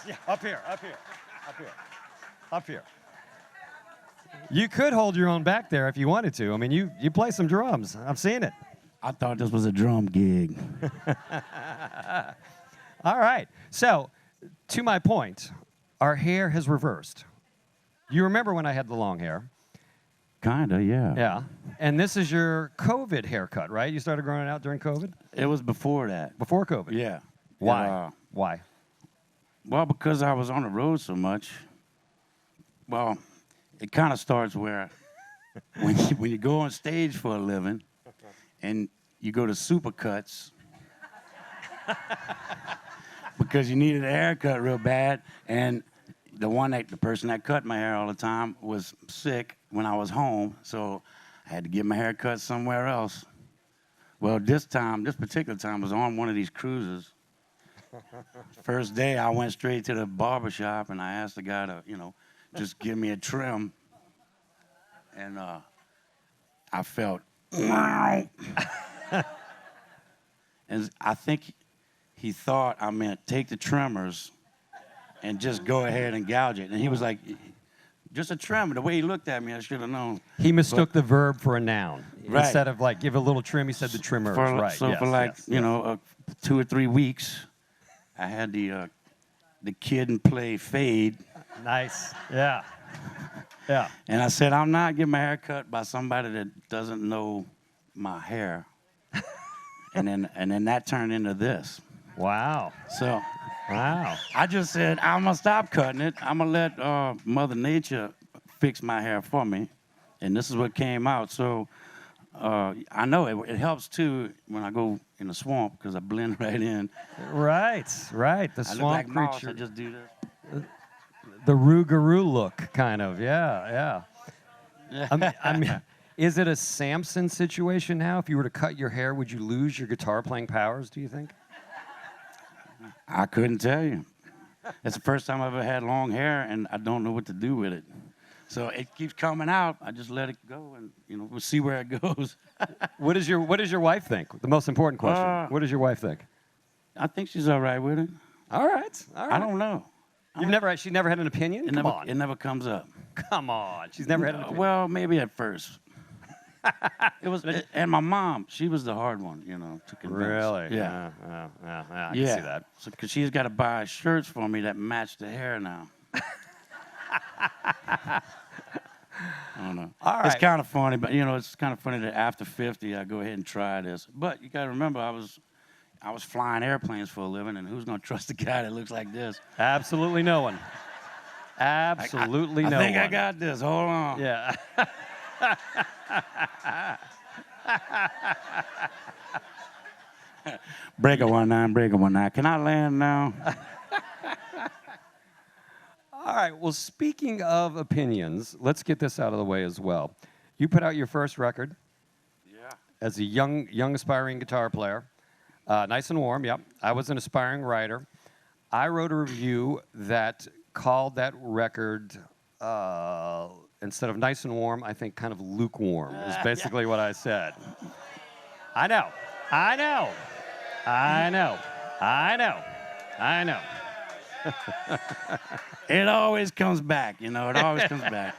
Yeah, up here, up here, up here, up here. You could hold your own back there if you wanted to. I mean, you play some drums. I've seen it. I thought this was a drum gig. All right. So, to my point, our hair has reversed. You remember when I had the long hair? Kinda, yeah. Yeah. And this is your COVID haircut, right? You started growing it out during COVID? It was before that. Before COVID? Yeah. Why? Why? Well, because I was on the road so much. Well, it kind of starts where when you go on stage for a living and you go to Supercuts because you needed a haircut real bad, and the person that cut my hair all the time was sick when I was home, so I had to get my hair cut somewhere else. Well, this particular time was on one of these cruises. First day, I went straight to the barber shop and I asked the guy to, just give me a trim. And I felt, and I think he thought I meant take the trimmers and just go ahead and gouge it. And he was like, just a trim. The way he looked at me, I should have known. He mistook the verb for a noun. Right. Instead of like give a little trim, he said the trimmers. Right. So yes, for like, yes. 2 or 3 weeks, I had the Kid and Play fade. Nice. Yeah. Yeah. And I said, I'm not getting my hair cut by somebody that doesn't know my hair. and then that turned into this. Wow. So wow. I just said, I'm going to stop cutting it. I'm going to let Mother Nature fix my hair for me. And this is what came out. So I know it helps, too, when I go in the swamp because I blend right in. Right. The I swamp look like Mouse, creature. I just do this. The Rougarou look, kind of. Yeah. I mean, is it a Samson situation now? If you were to cut your hair, would you lose your guitar playing powers, do you think? I couldn't tell you. It's the first time I've ever had long hair, and I don't know what to do with it. So it keeps coming out. I just let it go, and we'll see where it goes. What does your wife think? The most important question. What does your wife think? I think she's all right with it. All right. I don't know. She never had an opinion? It never comes up. Come on. She's never had an opinion. Well, maybe at first. And my mom, she was the hard one, to convince. Really? Yeah. I can see that. So, because she's got to buy shirts for me that match the hair now. I don't know. All right. It's kind of funny, but it's kind of funny that after 50, I go ahead and try this. But you got to remember, I was flying airplanes for a living, and who's going to trust a guy that looks like this? Absolutely no one. Absolutely no one. I think I got this. Hold on. Yeah. Breaker 19, breaker 19. Can I land now? All right. Well, speaking of opinions, let's get this out of the way as well. You put out your first record. Yeah. As a young aspiring guitar player. Nice and Warm, yep. I was an aspiring writer. I wrote a review that called that record, instead of Nice and Warm, I think kind of lukewarm is basically what I said. I know. It always comes back, it always comes back.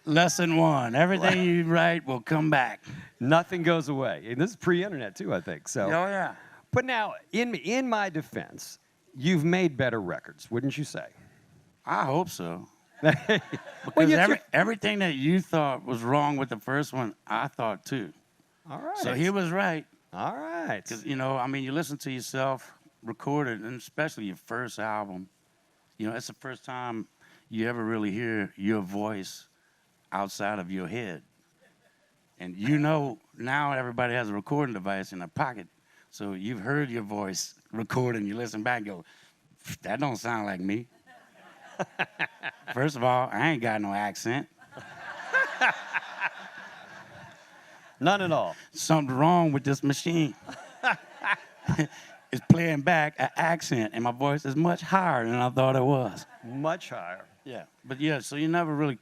Lesson 1, everything you write will come back. Nothing goes away. And this is pre-internet, too, I think. So. Oh, yeah. But now, in my defense, you've made better records, wouldn't you say? I hope so. Because everything that you thought was wrong with the first one, I thought, too. All right. So he was right. All right. Because, you listen to yourself recorded, and especially your first album, it's the first time you ever really hear your voice outside of your head. And now everybody has a recording device in their pocket. So you've heard your voice recorded, and you listen back and go, that don't sound like me. First of all, I ain't got no accent. None at all. Something wrong with this machine. It's playing back an accent, and my voice is much higher than I thought it was. Much higher. Yeah. But yeah, so you never really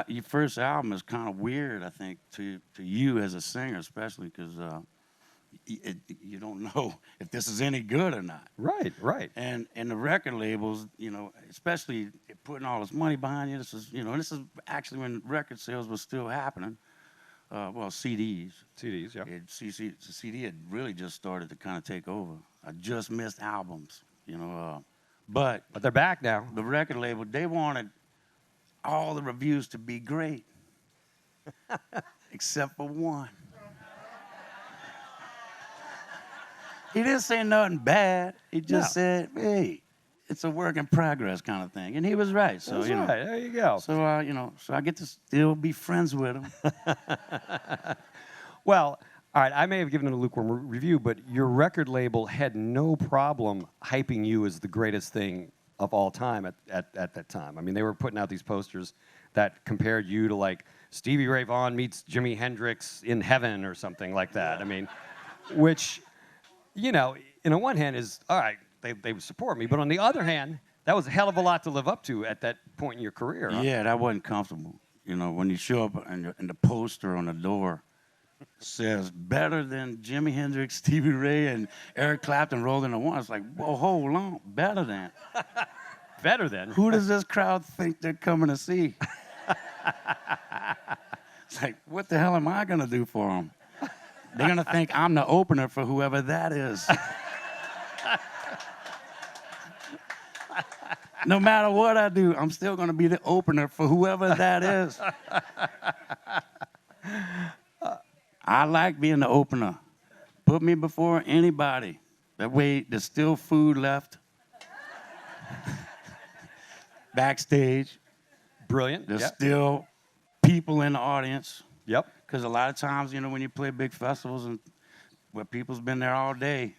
your first album is kind of weird, I think, to you as a singer, especially because you don't know if this is any good or not. Right, right. And the record labels, especially putting all this money behind you. This is actually when record sales was still happening. Well, CDs. CDs, yeah. The CD had really just started to kind of take over. I just missed albums, but But they're back now. the record label, they wanted all the reviews to be great, except for one. He didn't say nothing bad. He just said, "Hey, it's a work in progress kind of thing," and he was right. So That's right. There you go. so I get to still be friends with him. Well, all right, I may have given it a lukewarm review, but your record label had no problem hyping you as the greatest thing of all time at that time. I mean, they were putting out these posters that compared you to, like, Stevie Ray Vaughan meets Jimi Hendrix in heaven or something like that. I mean, which, in on one hand is, all right, they would support me, but on the other hand, that was a hell of a lot to live up to at that point in your career. Huh? Yeah, that wasn't comfortable. When you show up and the poster on the door says better than Jimi Hendrix, Stevie Ray, and Eric Clapton rolled into one. It's like, whoa, hold on, better than. Better than. Who does this crowd think they're coming to see? It's like, what the hell am I gonna do for them? They're gonna think I'm the opener for whoever that is. No matter what I do, I'm still gonna be the opener for whoever that is. I like being the opener. Put me before anybody. That way, there's still food left. Backstage, Brilliant. there's Yep. still people in the audience. Yep. Because a lot of times, when you play big festivals and where people's been there all day,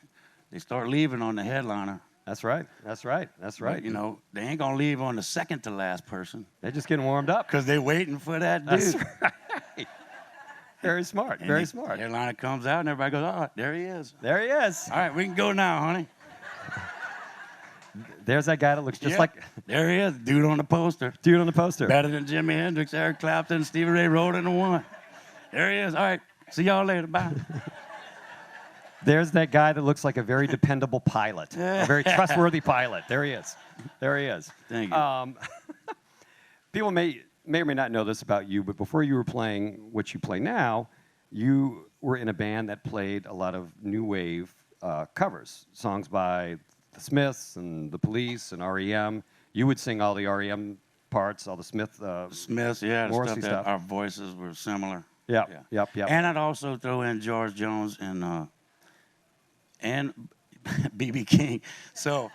they start leaving on the headliner. That's right. That's right. That's right. But, they ain't gonna leave on the second to last person. They're just getting warmed up. Because they're waiting for that dude. That's right. Very smart. And Very the smart. headliner comes out and everybody goes, oh, there he is. There he is. All right, we can go now, honey. There's that guy that looks just Yep. like There he is, dude on the poster. dude on the poster. Better than Jimi Hendrix, Eric Clapton, Stevie Ray rolled into one. There he is. All right, see y'all later. Bye. There's that guy that looks like a very dependable pilot, a very trustworthy pilot. There he is. There he is. Thank you. People may or may not know this about you, but before you were playing what you play now, you were in a band that played a lot of new wave covers, songs by the Smiths and the Police and REM. You would sing all the REM parts, all the Smiths, yeah, the Morrissey stuff that stuff. our voices were similar. Yep, Yeah. yep. And I'd also throw in George Jones and B.B. King. So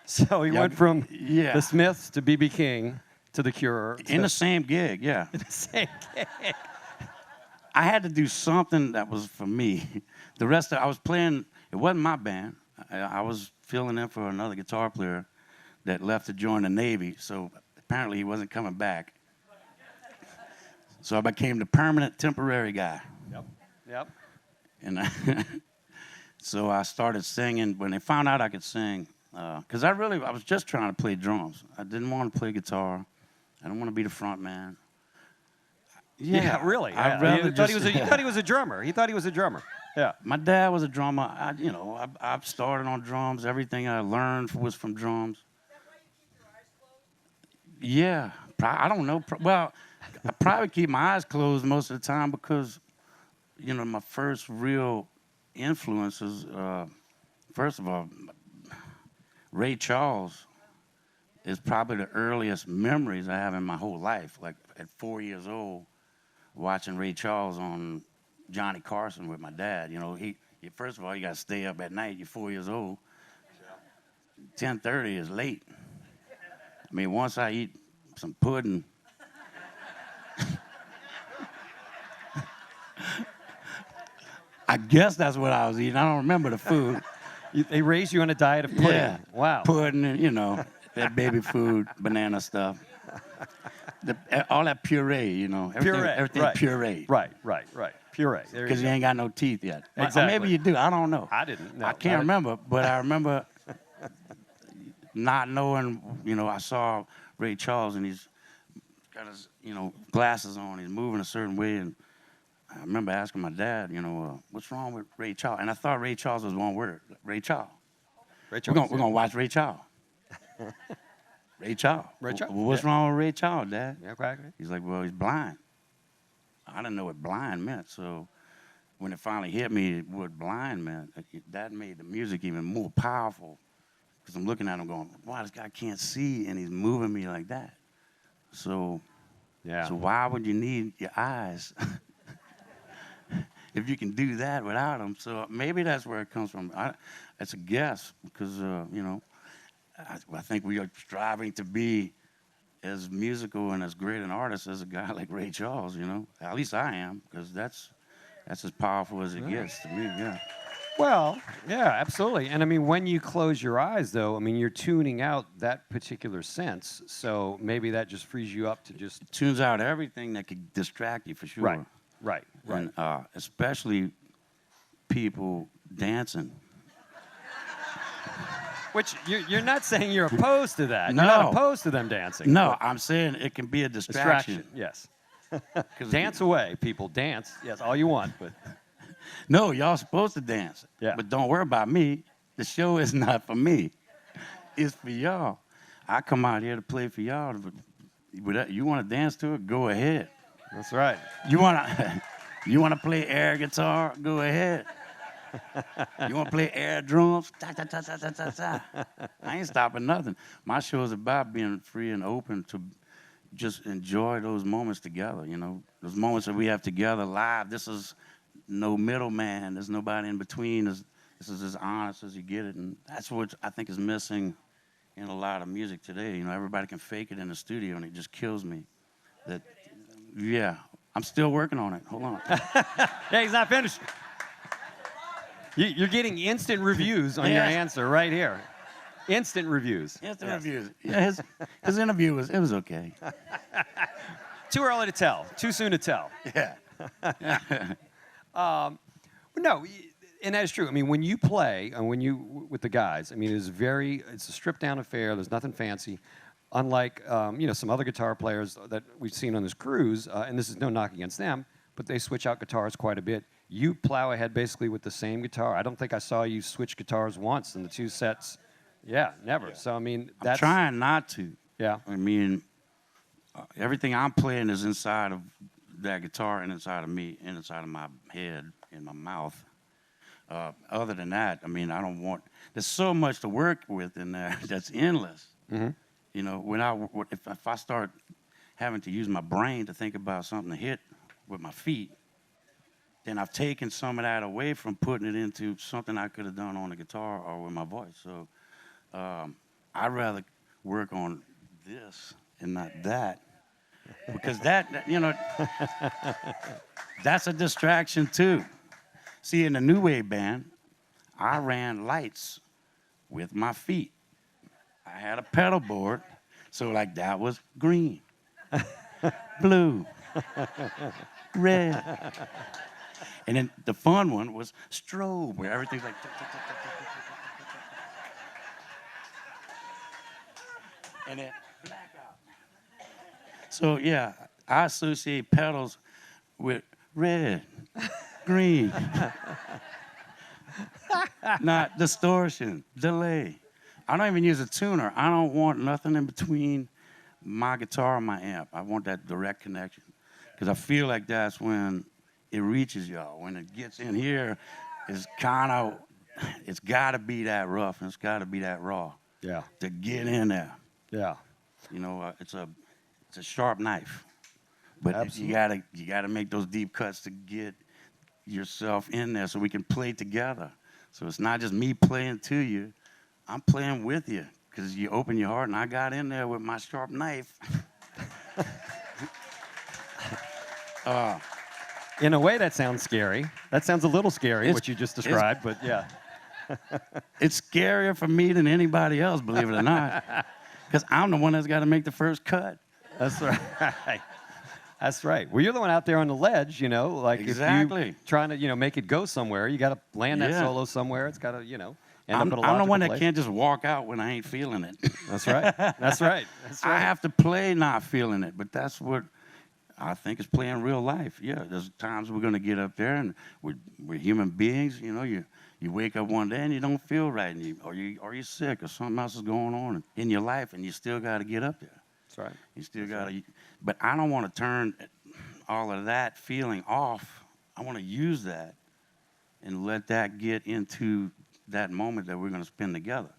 he went from yeah. the Smiths to B.B. King to The Cure. In the same gig, yeah. the same gig. I had to do something that was for me. The rest I was playing, it wasn't my band. I was filling in for another guitar player that left to join the Navy, so apparently he wasn't coming back. So I became the permanent temporary guy. Yep. And so I started singing when they found out I could sing. Because I was just trying to play drums. I didn't want to play guitar. I didn't want to be the front man. Yeah, really. You thought he was a drummer. He thought he was a drummer. Yeah. My dad was a drummer. I started on drums. Everything I learned was from drums. Yeah, I don't know. Well, I probably keep my eyes closed most of the time because, my first real influences, first of all, Ray Charles is probably the earliest memories I have in my whole life. Like at 4 years old, watching Ray Charles on Johnny Carson with my dad. First of all, you got to stay up at night. You're 4 years old. 10:30 is late. I mean, once I eat some pudding, I guess that's what I was eating. I don't remember the food. They raised you on a diet of pudding. Yeah. Wow. Pudding, and, that baby food, banana stuff. All that puree, everything right. puree. Right. Puree. Because you ain't got no teeth yet. Exactly. Or maybe you do. I don't know. I didn't. No, I can't remember, but I remember not knowing, I saw Ray Charles and he's got his, glasses on. He's moving a certain way. And I remember asking my dad, what's wrong with Ray Charles? And I thought Ray Charles was one word, Ray Charles. Ray We're Charles. gonna watch Ray Charles. Ray Charles. Ray Charles. What's wrong with Ray Charles, Dad? Yeah, exactly. He's like, well, he's blind. I didn't know what blind meant, so when it finally hit me what blind meant, that made the music even more powerful. Because I'm looking at him going, wow, this guy can't see, and he's moving me like that. So, Yeah. so why would you need your eyes if you can do that without them? So maybe that's where it comes from. It's a guess because, I think we are striving to be as musical and as great an artist as a guy like Ray Charles, At least I am, because that's as powerful as it gets to me, yeah. Well, yeah, absolutely. And I mean, when you close your eyes, though, I mean, you're tuning out that particular sense. So maybe that just frees you up to just. It tunes out everything that could distract you for sure. Right. And especially people dancing. Which you're not saying you're opposed to that. No. You're not opposed to them dancing. No, I'm saying it can be a distraction. Yes. Dance away, people. Dance. Yes, all you want. But No, y'all supposed to dance. Yeah. But don't worry about me. The show is not for me. It's for y'all. I come out here to play for y'all. But you want to dance to it? Go ahead. that's right. You want to play air guitar? Go ahead. You want to play air drums? Ta, ta, ta, ta, ta, ta, ta. I ain't stopping nothing. My show is about being free and open to just enjoy those moments together, Those moments that we have together live. This is no middleman. There's nobody in between. This is as honest as you get it. And that's what I think is missing in a lot of music today. Everybody can fake it in the studio, and it just kills me. Yeah, I'm still working on it. Hold on. Yeah, he's not finished. You're getting instant reviews on your answer right here. Instant reviews. Instant reviews. Yeah, his interview was okay. Too early to tell. Too soon to tell. Yeah. No, and that is true. I mean, when you play and with the guys, I mean, it's a stripped down affair. There's nothing fancy. Unlike some other guitar players that we've seen on this cruise, and this is no knock against them, but they switch out guitars quite a bit. You plow ahead basically with the same guitar. I don't think I saw you switch guitars once in the two sets. Yeah, never. Yeah. So I mean, I'm trying not to. Yeah. I mean, everything I'm playing is inside of that guitar and inside of me, and inside of my head, in my mouth. Other than that, I mean, I don't want. There's so much to work with in there that's endless. Mm-hmm. If I start having to use my brain to think about something to hit with my feet, then I've taken some of that away from putting it into something I could have done on the guitar or with my voice. So I'd rather work on this and not that, because that that's a distraction too. See, in the New Wave band, I ran lights with my feet. I had a pedal board, so like that was green, blue, red. And then the fun one was strobe, where everything's like. And then blackout. So yeah, I associate pedals with red, green, not distortion, delay. I don't even use a tuner. I don't want nothing in between my guitar and my amp. I want that direct connection, because I feel like that's when it reaches y'all. When it gets in here, it's got to be that rough and it's got to be that raw. Yeah. To get in there. Yeah. It's a sharp knife, but Absolutely. you gotta make those deep cuts to get yourself in there, so we can play together. So it's not just me playing to you; I'm playing with you, because you open your heart, and I got in there with my sharp knife. In a way, that sounds scary. That sounds a little scary, what you just described, but yeah. It's scarier for me than anybody else, believe it or not, because I'm the one that's got to make the first cut. That's right. That's right. Well, you're the one out there on the ledge, like Exactly. if you trying to, make it go somewhere, you got to land that Yeah. solo somewhere. It's got to, end up I'm in a the one logical that place. can't just walk out when I ain't feeling it. That's right. That's right. That's right. I have to play not feeling it, but that's what I think it's playing real life. Yeah, there's times we're gonna get up there and we're human beings. You know, you wake up one day and you don't feel right, and you're sick or something else is going on in your life, and you still got to get up there. That's right. You still got to. But I don't want to turn all of that feeling off. I want to use that and let that get into that moment that we're gonna spend together.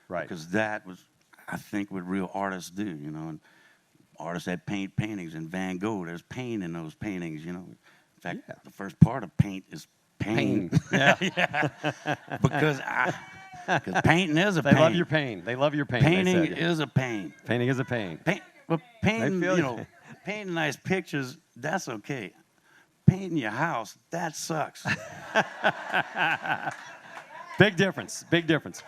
Right. Because that was, I think, what real artists do. You know. And artists that paint paintings, and Van Gogh, there's pain in those paintings, you know. In fact, the first part of paint is pain. Yeah. Yeah. Because painting is a pain. They love your pain. They love your pain. Painting is a pain. Painting is a pain. But painting, They feel you you. know, painting nice pictures, that's okay. Painting your house, that sucks. Big difference. Big difference.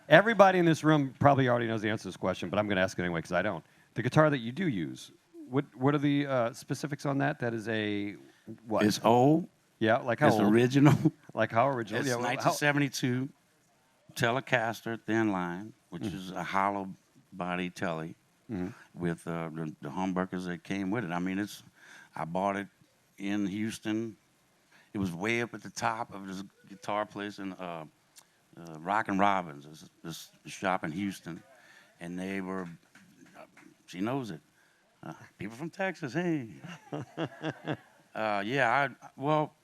Everybody in this room probably already knows the answer to this question, but I'm going to ask it anyway because I don't. The guitar that you do use, what are the specifics on that? That is a what? It's old. Yeah, like how It's old? original. Like how original? It's Yeah, 1972 Telecaster thin line, which is a hollow body telly with the humbuckers that came with it. I mean, I bought it in Houston. It was way up at the top of this guitar place in Rockin' Robbins, this shop in Houston, and they were. She knows it. People from Texas, hey. Well,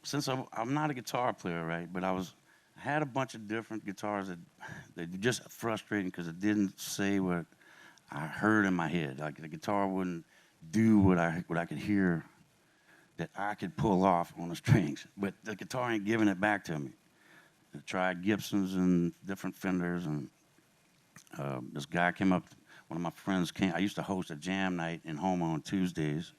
since I'm not a guitar player, right? But I had a bunch of different guitars that they just frustrating because it didn't say what I heard in my head. Like the guitar wouldn't do what I could hear that I could pull off on the strings. But the guitar ain't giving it back to me. I tried Gibsons and different Fenders, and this guy came up. One of my friends came. I used to host a jam night in Houma on Tuesdays,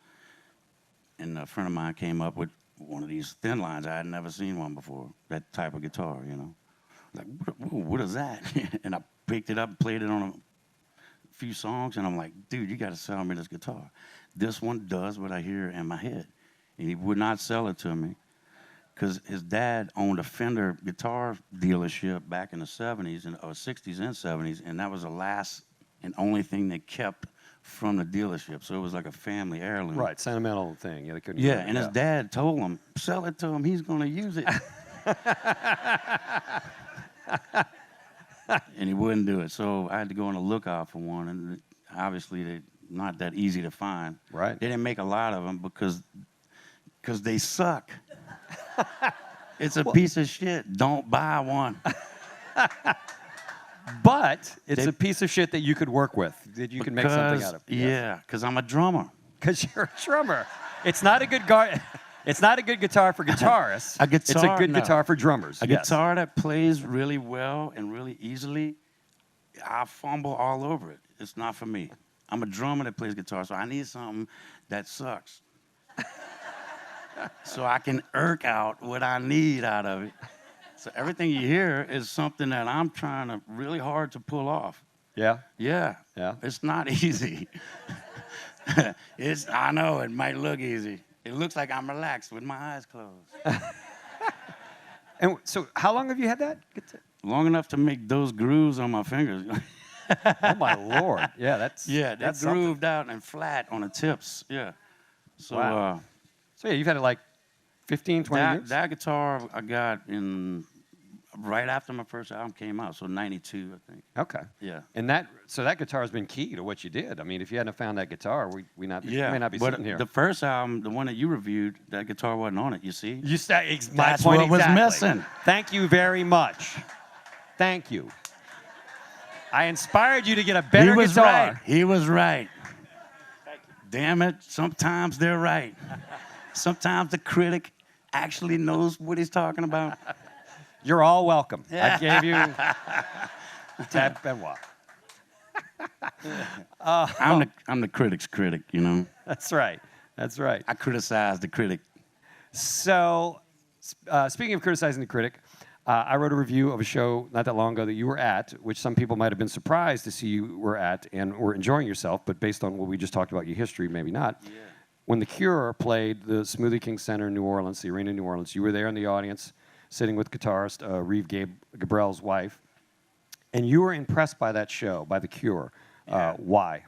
and a friend of mine came up with one of these thin lines. I had never seen one before. That type of guitar, you know. Like, what is that? And I picked it up and played it on a few songs, and I'm like, dude, you got to sell me this guitar. This one does what I hear in my head. And he would not sell it to me because his dad owned a Fender guitar dealership back in the 70s or 60s and 70s, and that was the last and only thing they kept from the dealership. So it was like a family heirloom. Right, sentimental thing. Yeah, they couldn't. Yeah, and his dad told him, sell it to him. He's going to use it. And he wouldn't do it. So I had to go on the lookout for one, and obviously they're not that easy to find. Right. They didn't make a lot of them because they suck. It's a piece of shit. Don't buy one. But it's a piece of shit that you could work with, that you can make something out of. Yeah, because I'm a drummer. Because you're a drummer. It's not a good It's not a good guitar for guitarists. It's a good guitar for drummers. A guitar that plays really well and really easily, I fumble all over it. It's not for me. I'm a drummer that plays guitar, so I need something that sucks. So I can irk out what I need out of it. So everything you hear is something that I'm trying to really hard to pull off. Yeah? Yeah. Yeah. It's not easy. I know it might look easy. It looks like I'm relaxed with my eyes closed. And so how long have you had that? Long enough to make those grooves on my fingers. Oh, my Lord. Yeah, that's that's grooved out and flat on the tips. Yeah. So, wow. So, yeah, you've had it like 15, 20 years? That guitar I got right after my first album came out, so 92, I think. Okay. Yeah. And that guitar has been key to what you did. I mean, if you hadn't found that guitar, we may not be sitting here. The first album, the one that you reviewed, that guitar wasn't on it, you see? That's what was missing. Thank you very much. Thank you. I inspired you to get a better guitar. Right. He was right. Damn it, sometimes they're right. Sometimes the critic actually knows what he's talking about. You're all welcome. I gave you Tab Benoit. I'm the critic's critic, you know. That's right. That's right. I criticize the critic. So, speaking of criticizing the critic, I wrote a review of a show not that long ago that you were at, which some people might have been surprised to see you were at and were enjoying yourself, but based on what we just talked about, your history, maybe not. Yeah. When The Cure played the Smoothie King Center in New Orleans, the arena in New Orleans, you were there in the audience, sitting with guitarist Reeve Gabrel's wife, and you were impressed by that show, by The Cure. Yeah. Why?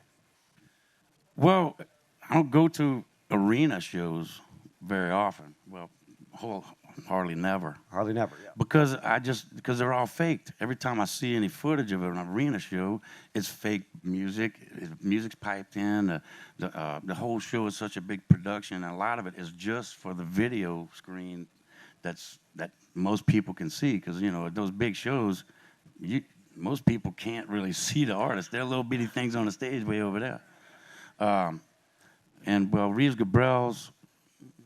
Well, I don't go to arena shows very often. Well, hardly never. Hardly never. Yeah. Because they're all faked. Every time I see any footage of an arena show, it's fake music. Music's piped in. The whole show is such a big production, and a lot of it is just for the video screen that most people can see. Because at those big shows, most people can't really see the artist. They're little bitty things on the stage way over there. And well, Reeves Gabrels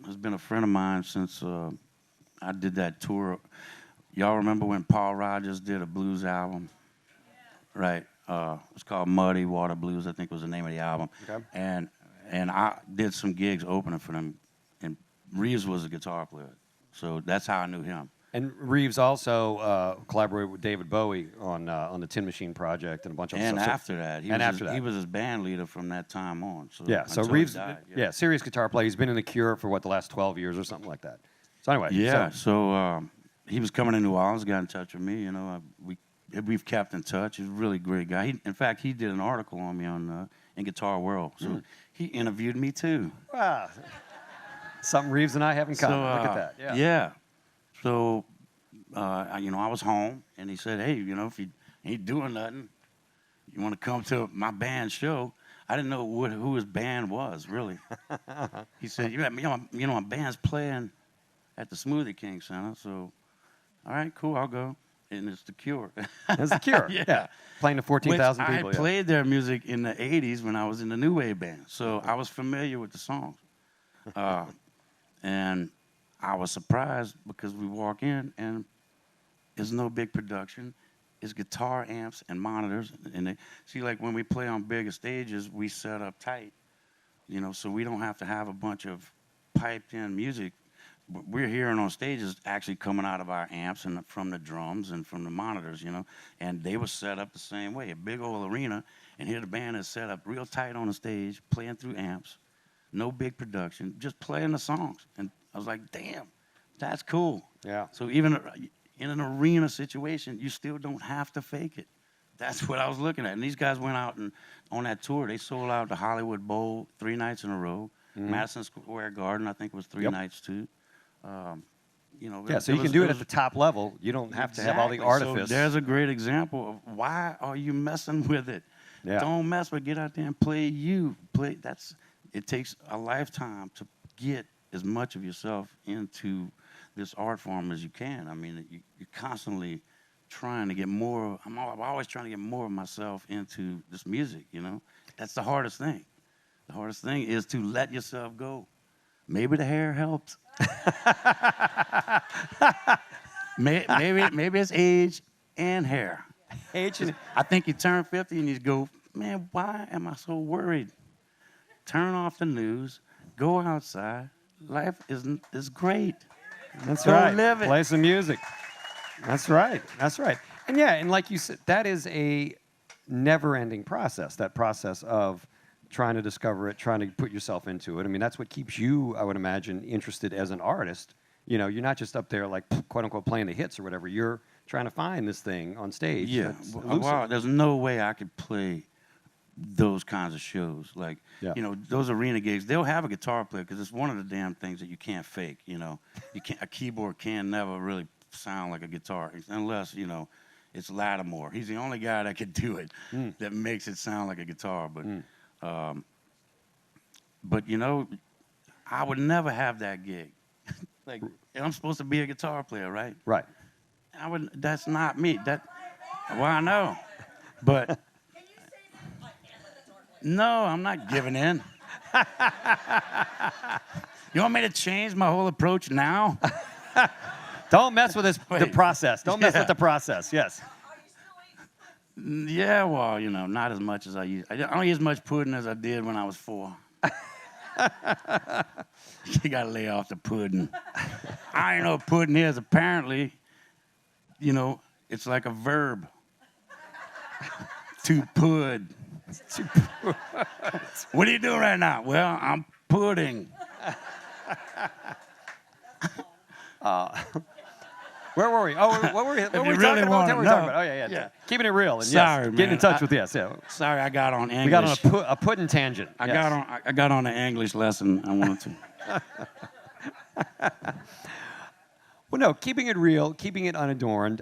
has been a friend of mine since I did that tour. Y'all remember when Paul Rodgers did a blues album? Right. It's called Muddy Water Blues, I think was the name of the album. Okay. And I did some gigs opening for them, and Reeves was a guitar player. So that's how I knew him. And Reeves also collaborated with David Bowie on the Tin Machine project and a bunch of And stuff. after that, he was his band leader from that time on. So Yeah, so until he Reeves, died, yeah, serious guitar player. He's been in The Cure for the last 12 years or something like that. So anyway, Yeah, so he was coming to New Orleans, got in touch with me. We've kept in touch. He's a really great guy. In fact, he did an article on me in Guitar World. So he interviewed me too. wow, something Reeves and I have in common. Look at that. Yeah. Yeah. So, I was home, and he said, "Hey, if you ain't doing nothing, you want to come to my band show?" I didn't know who his band was, really. He said, my band's playing at the Smoothie King Center, so, all right, cool, I'll go. And it's The Cure. It's The Cure. Yeah. Playing to 14,000 people. I played their music in the 80s when I was in the New Wave band, so I was familiar with the songs. And I was surprised because we walk in and there's no big production. It's guitar amps and monitors. And like when we play on bigger stages, we set up tight, so we don't have to have a bunch of piped in music. We're hearing on stages actually coming out of our amps and from the drums and from the monitors, and they were set up the same way, a big old arena, and here the band is set up real tight on the stage, playing through amps, no big production, just playing the songs. And I was like, damn, that's cool. Yeah. So even in an arena situation, you still don't have to fake it. That's what I was looking at. And these guys went out and on that tour, they sold out the Hollywood Bowl 3 nights in a row. Madison Square Garden, I think it was 3 nights too. Yeah, so you can do it at the top level. You don't have to have all the artifice. So there's a great example of why are you messing with it? Yeah. Don't mess with it. Get out there and play It takes a lifetime to get as much of yourself into this art form as you can. I mean, you're constantly trying to get more. I'm always trying to get more of myself into this music, That's the hardest thing. The hardest thing is to let yourself go. Maybe the hair helps. maybe it's age and hair. I think you turn 50 and you go, man, why am I so worried? Turn off the news. Go outside. Life is great. That's Go right. live it. Play some music. That's right. That's right. And yeah, and like you said, that is a never-ending process. That process of trying to discover it, trying to put yourself into it. I mean, that's what keeps you, I would imagine, interested as an artist. You're not just up there like quote unquote playing the hits or whatever. You're trying to find this thing on stage. Yeah. Well, there's no way I could play those kinds of shows. Like, those arena gigs, they'll have a guitar player because it's one of the damn things that you can't fake. A keyboard can never really sound like a guitar unless, it's Lattimore. He's the only guy that can do it that makes it sound like a guitar. But I would never have that gig. Like, I'm supposed to be a guitar player, right? Right. That's not me. I know. But Can you say no, I'm not giving in. You want me to change my whole approach now? Don't mess with the process. Don't mess Yeah. with the process. Yes. Are you still eating? Yeah, well, not as much as I used. I don't eat as much pudding as I did when I was 4. You gotta lay off the pudding. I know what pudding is. Apparently, it's like a verb. To pud. What are you doing right now? Well, I'm pudding. Where were we? Oh, what were we, you talking really about? wanna What were we talking know. about? Oh, yeah. Yeah. Keeping it real. And Sorry, yes, getting in man. touch with yes. Yeah. Sorry, I got on English. We got on a pudding tangent. I Yes. got on an English lesson. I wanted to. Well, no, keeping it real, keeping it unadorned.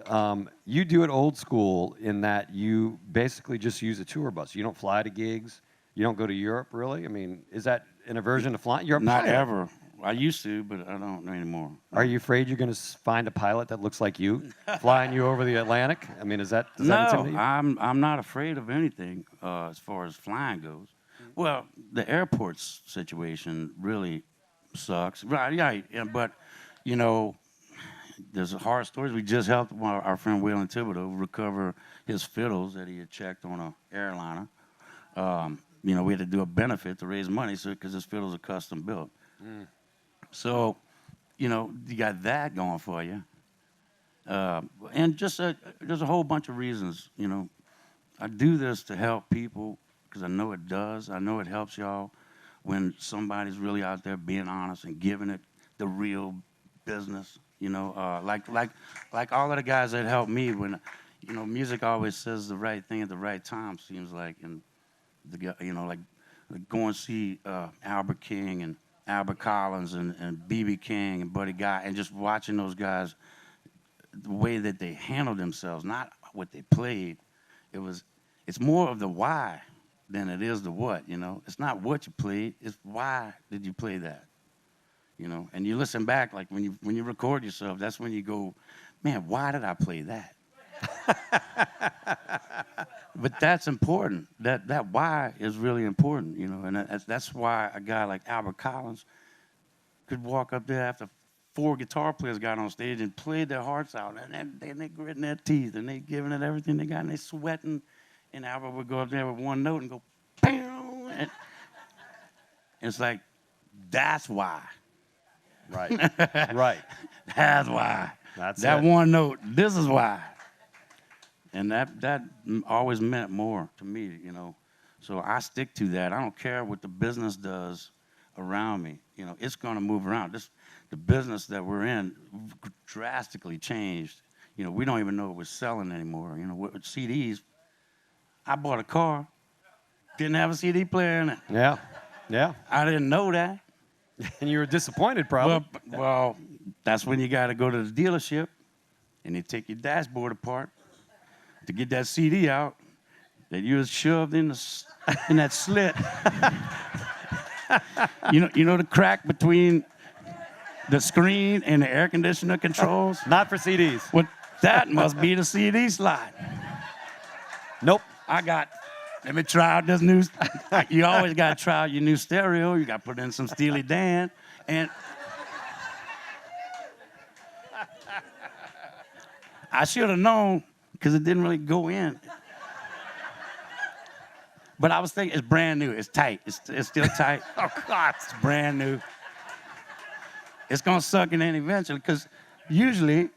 You do it old school in that you basically just use a tour bus. You don't fly to gigs. You don't go to Europe, really. I mean, is that an aversion to flying? You're a Not pilot. ever. I used to, but I don't anymore. Are you afraid you're going to find a pilot that looks like you, flying you over the Atlantic? I mean, does that No, intimidate you? I'm not afraid of anything as far as flying goes. Well, the airport's situation really sucks. Right, yeah, but you know, there's horror stories. We just helped our friend Waylon Thibodeau recover his fiddles that he had checked on a airliner. You know, we had to do a benefit to raise money, so because his fiddles are custom built. So, you know, you got that going for you. And just there's a whole bunch of reasons, you know. I do this to help people because I know it does. I know it helps y'all when somebody's really out there being honest and giving it the real business, you know. Like all of the guys that helped me when, you know, music always says the right thing at the right time, seems like. And, you know, like go and see Albert King and Albert Collins and B.B. King and Buddy Guy, and just watching those guys, the way that they handled themselves, not what they played. It's more of the why than it is the what, you know. It's not what you played, it's why did you play that, you know. And you listen back, like when you record yourself, that's when you go, man, why did I play that? But that's important. That why is really important, you know. And that's why a guy like Albert Collins could walk up there after 4 guitar players got on stage and played their hearts out, and they gritting their teeth, and they giving it everything they got, and they sweating, and Albert would go up there with one note and go, bam, and it's like, that's why. Right. Right. That's why. That's that it. one note, this is why. And that always meant more to me, you know. So I stick to that. I don't care what the business does around me. You know, it's going to move around. The business that we're in drastically changed. You know, we don't even know what we're selling anymore. You know, with CDs, I bought a car, didn't have a CD player in it. Yeah. Yeah. I didn't know that. And you were disappointed, probably. Well, that's when you got to go to the dealership, and they take your dashboard apart to get that CD out that you was shoved in that slit. You know the crack between the screen and the air conditioner controls? Not for CDs. Well, that must be the CD slide. Nope. Let me try out this new, you always got to try out your new stereo. You got to put in some Steely Dan. And I should have known because it didn't really go in. But I was thinking, it's brand new. It's tight. It's still tight. Oh, God. It's brand new. It's going to suck it in eventually because usually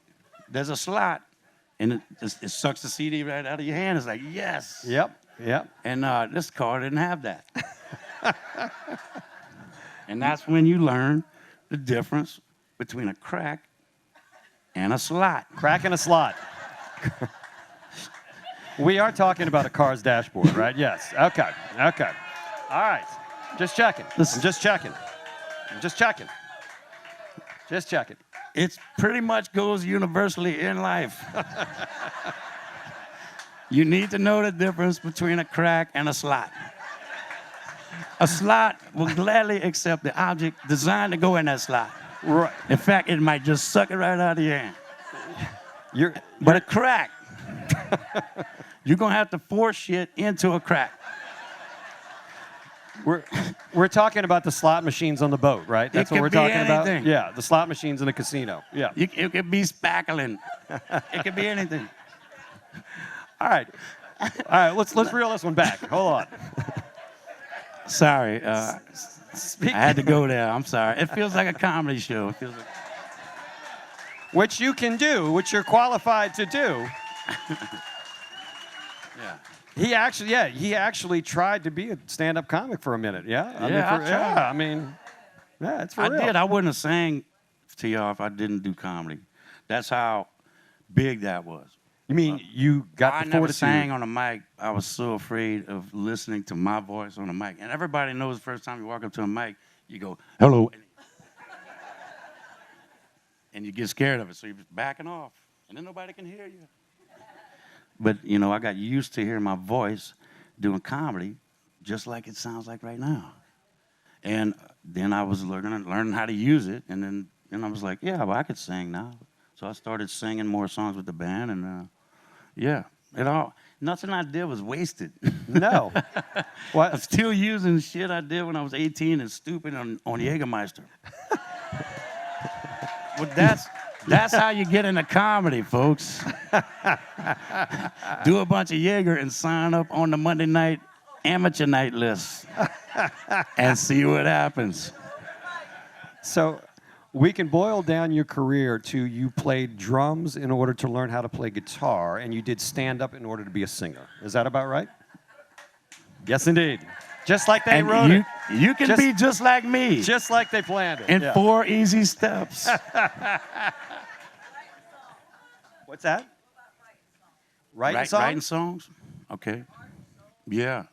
there's a slot and it sucks the CD right out of your hand. It's like, yes. Yep. Yep. And this car didn't have that. And that's when you learn the difference between a crack and a slot. Crack in a slot. We are talking about a car's dashboard, right? Yes. Okay. Okay. All right. Just checking. I'm just checking. I'm just checking. Just checking. It pretty much goes universally in life. You need to know the difference between a crack and a slot. A slot will gladly accept the object designed to go in that slot. Right. In fact, it might just suck it right out of your hand. But a crack, you're going to have to force shit into a crack. We're talking about the slot machines on the boat, right? That's what we're talking about? anything. Yeah, the slot machines in the casino. Yeah. It could be spackling. It could be anything. All right. All right, let's reel this one back. Hold on. Sorry. I had to go there. I'm sorry. It feels like a comedy show. It feels like... Which you can do, which you're qualified to do. Yeah. He actually tried to be a stand-up comic for a minute. Yeah. I tried. It's for real. I did. I wouldn't have sang to y'all if I didn't do comedy. That's how big that was. You mean you got I the never fortitude? sang on a mic. I was so afraid of listening to my voice on a mic. And everybody knows the first time you walk up to a mic, you go, hello. And you get scared of it, so you're just backing off. And then nobody can hear you. But, you know, I got used to hearing my voice doing comedy just like it sounds like right now. And then I was learning how to use it. And I was like, yeah, well, I could sing now. So I started singing more songs with the band. And, yeah, nothing I did was wasted. No. I'm What? still using shit I did when I was 18 and stupid on Jägermeister. Well, that's how you get into comedy, folks. Do a bunch of Jaeger and sign up on the Monday night amateur night list and see what happens. So we can boil down your career to you played drums in order to learn how to play guitar, and you did stand-up in order to be a singer. Is that about right? Yes, indeed. Just like they And wrote it. you can be just like me Just like they planned it. in Yeah. 4 easy steps. What's that? Writing songs? Writing songs? Okay. Yeah.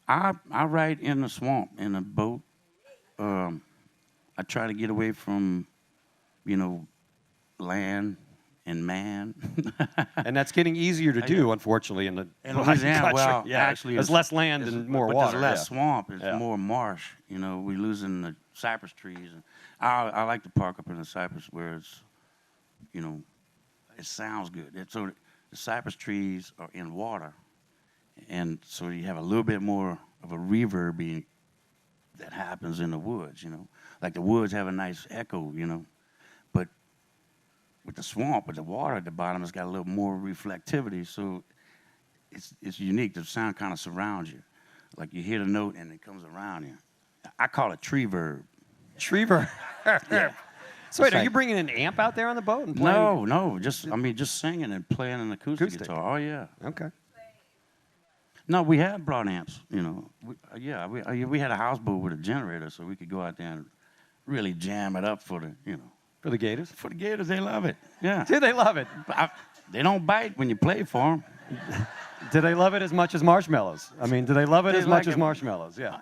I write in the swamp, in a boat. I try to get away from, you know, land and man. And that's getting easier to do, unfortunately, in the In Louisiana, country. well, yeah. actually, there's less land and more but water. There's less yeah. swamp. It's Yeah. more marsh. You know, we're losing the cypress trees. And I like to park up in the cypress where it's, you know, it sounds good. So the cypress trees are in water, and so you have a little bit more of a reverb that happens in the woods. You know, like the woods have a nice echo. You know, but with the swamp, with the water at the bottom, it's got a little more reflectivity. So it's unique. The sound kind of surrounds you, like you hear the note and it comes around you. I call it tree verb. Tree verb. Yeah. So wait, It's are like- you bringing an amp out there on the boat and playing? No, just singing and playing an acoustic Acoustic. guitar. Oh yeah. Okay. No, we have brought amps. You know, we had a houseboat with a generator, so we could go out there and really jam it up for the For the Gators? for the Gators. They love it. Yeah. Do they love it? They don't bite when you play for them. Do they love it as much as marshmallows? I mean, do they love it They as much like as it. marshmallows? Yeah.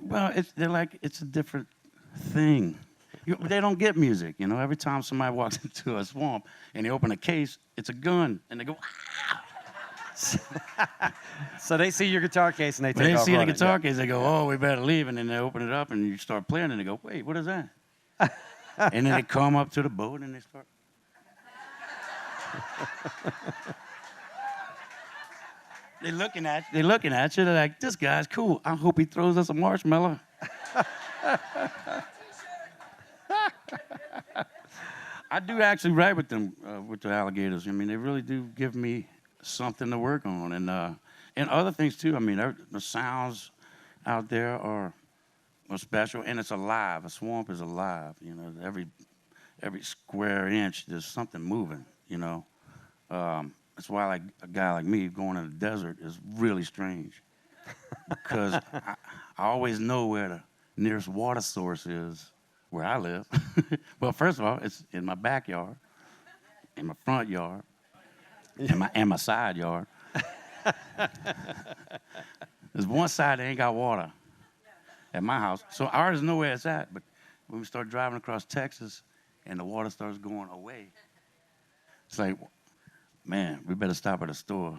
Well, it's a different thing. They don't get music, you know. Every time somebody walks into a swamp and they open a case, it's a gun, and they go. So they see your guitar case and they take When they off see the running, guitar yeah. case, they go, "Oh, we better leave," and then they open it up and you start playing, and they go, "Wait, what is that?" And then they come up to the boat and they start. They're looking at you. They're like, "This guy's cool. I hope he throws us a marshmallow." I do actually write with them, with the alligators. I mean, they really do give me something to work on, and other things too. I mean, the sounds out there are special, and it's alive. A swamp is alive. You know, every square inch there's something moving. You know, that's why like a guy like me going in the desert is really strange, because I always know where the nearest water source is where I live. Well, first of all, it's in my backyard, in my front yard, and my side yard. There's one side that ain't got water at my house, so I already know where it's at. But when we start driving across Texas and the water starts going away, it's like, man, we better stop at a store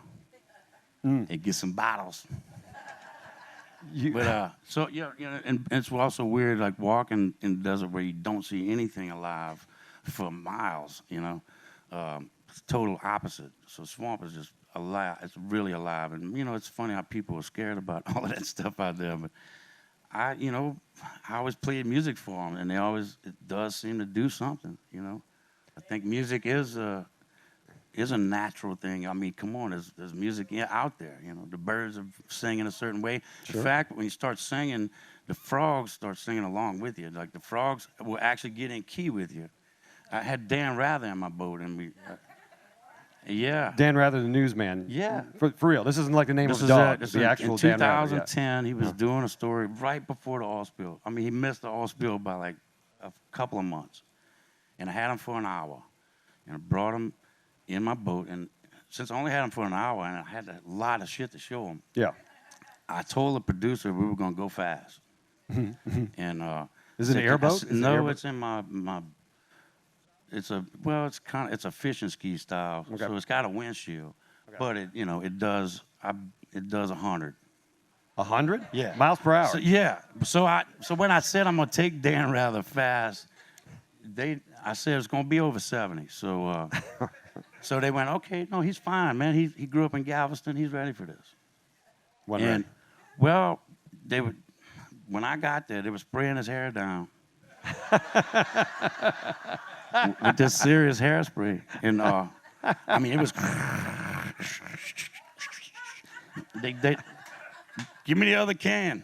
and get some bottles. But so yeah, you know, and it's also weird, like walking in the desert where you don't see anything alive for miles. You know, it's total opposite. So swamp is just alive. It's really alive, and you know, it's funny how people are scared about all of that stuff out there. But I always played music for them, and it does seem to do something. You know, I think music is a natural thing. I mean, come on, there's music out there. You know, the birds are singing a certain way. Sure. In fact, when you start singing, the frogs start singing along with you. Like the frogs will actually get in key with you. I had Dan Rather in my boat, and yeah. Dan Rather, the newsman. Yeah. For real. This isn't like the name This of is the dog. this the is actual in Dan Rather. 2010, he was doing a story right before the oil spill. I mean, he missed the oil spill by like a couple of months. And I had him for an hour. And I brought him in my boat, and since I only had him for an hour and I had a lot of shit to show him, Yeah. I told the producer we were gonna go fast. And Is it an said, airboat? Is it an No, airboat? it's in my. It's it's a fishing ski style, Okay. so it's got a windshield, but it does 100. 100? Yeah. Miles per hour. So so when I said I'm gonna take Dan rather fast, I said it's gonna be over 70. So so they went, okay, no, he's fine, man. He grew up in Galveston. He's ready for this. One And ring. well, when I got there, they were spraying his hair down with this serious hairspray, and I mean it was. They give me the other can.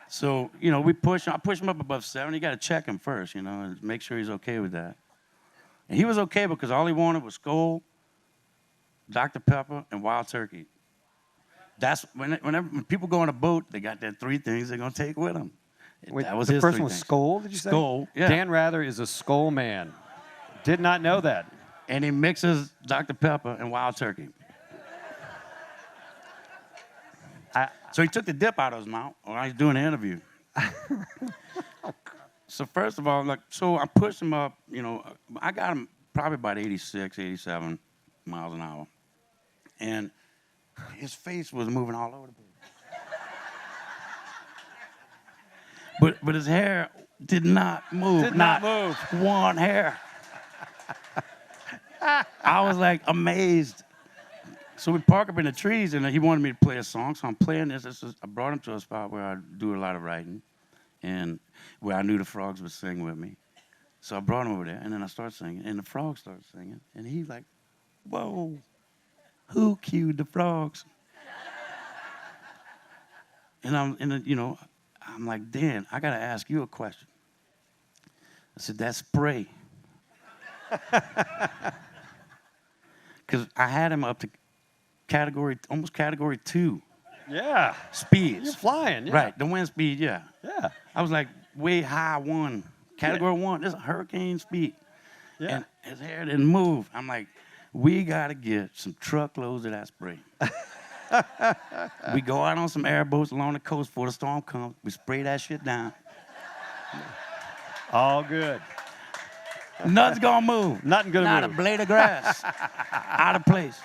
So we push. I push him up above 70. You got to check him first, and make sure he's okay with that. And he was okay because all he wanted was Skoal, Dr. Pepper, and wild turkey. That's when people go on a boat, they got that 3 things they're gonna take with them. Wait, That was the his first 3 one was things. Skoal, did you say? Skoal, yeah. Dan Rather is a Skoal man. Did not know that. And he mixes Dr. Pepper and wild turkey. So he took the dip out of his mouth while I was doing the interview. So first of all, so I pushed him up, I got him probably about 86, 87 miles an hour. And his face was moving all over the place. But his hair did not move. Did not move. One hair. I was like amazed. So we park up in the trees, and he wanted me to play a song. So I'm playing this. I brought him to a spot where I do a lot of writing, and where I knew the frogs would sing with me. So I brought him over there, and then I started singing, and the frogs started singing, and he's like, "Whoa, who cued the frogs?" And I'm like, Dan, I gotta ask you a question. I said, that spray. Because I had him up to almost category 2 Yeah. speeds. You're flying, yeah. Right, the wind speed, yeah. Yeah. I was like way high 1, category 1. This is hurricane speed. Yeah. And his hair didn't move. I'm like, we got to get some truckloads of that spray. We go out on some airboats along the coast before the storm comes. We spray that shit down. All good. Nothing's going to move. Nothing gonna Not move. a blade of grass. Out of place.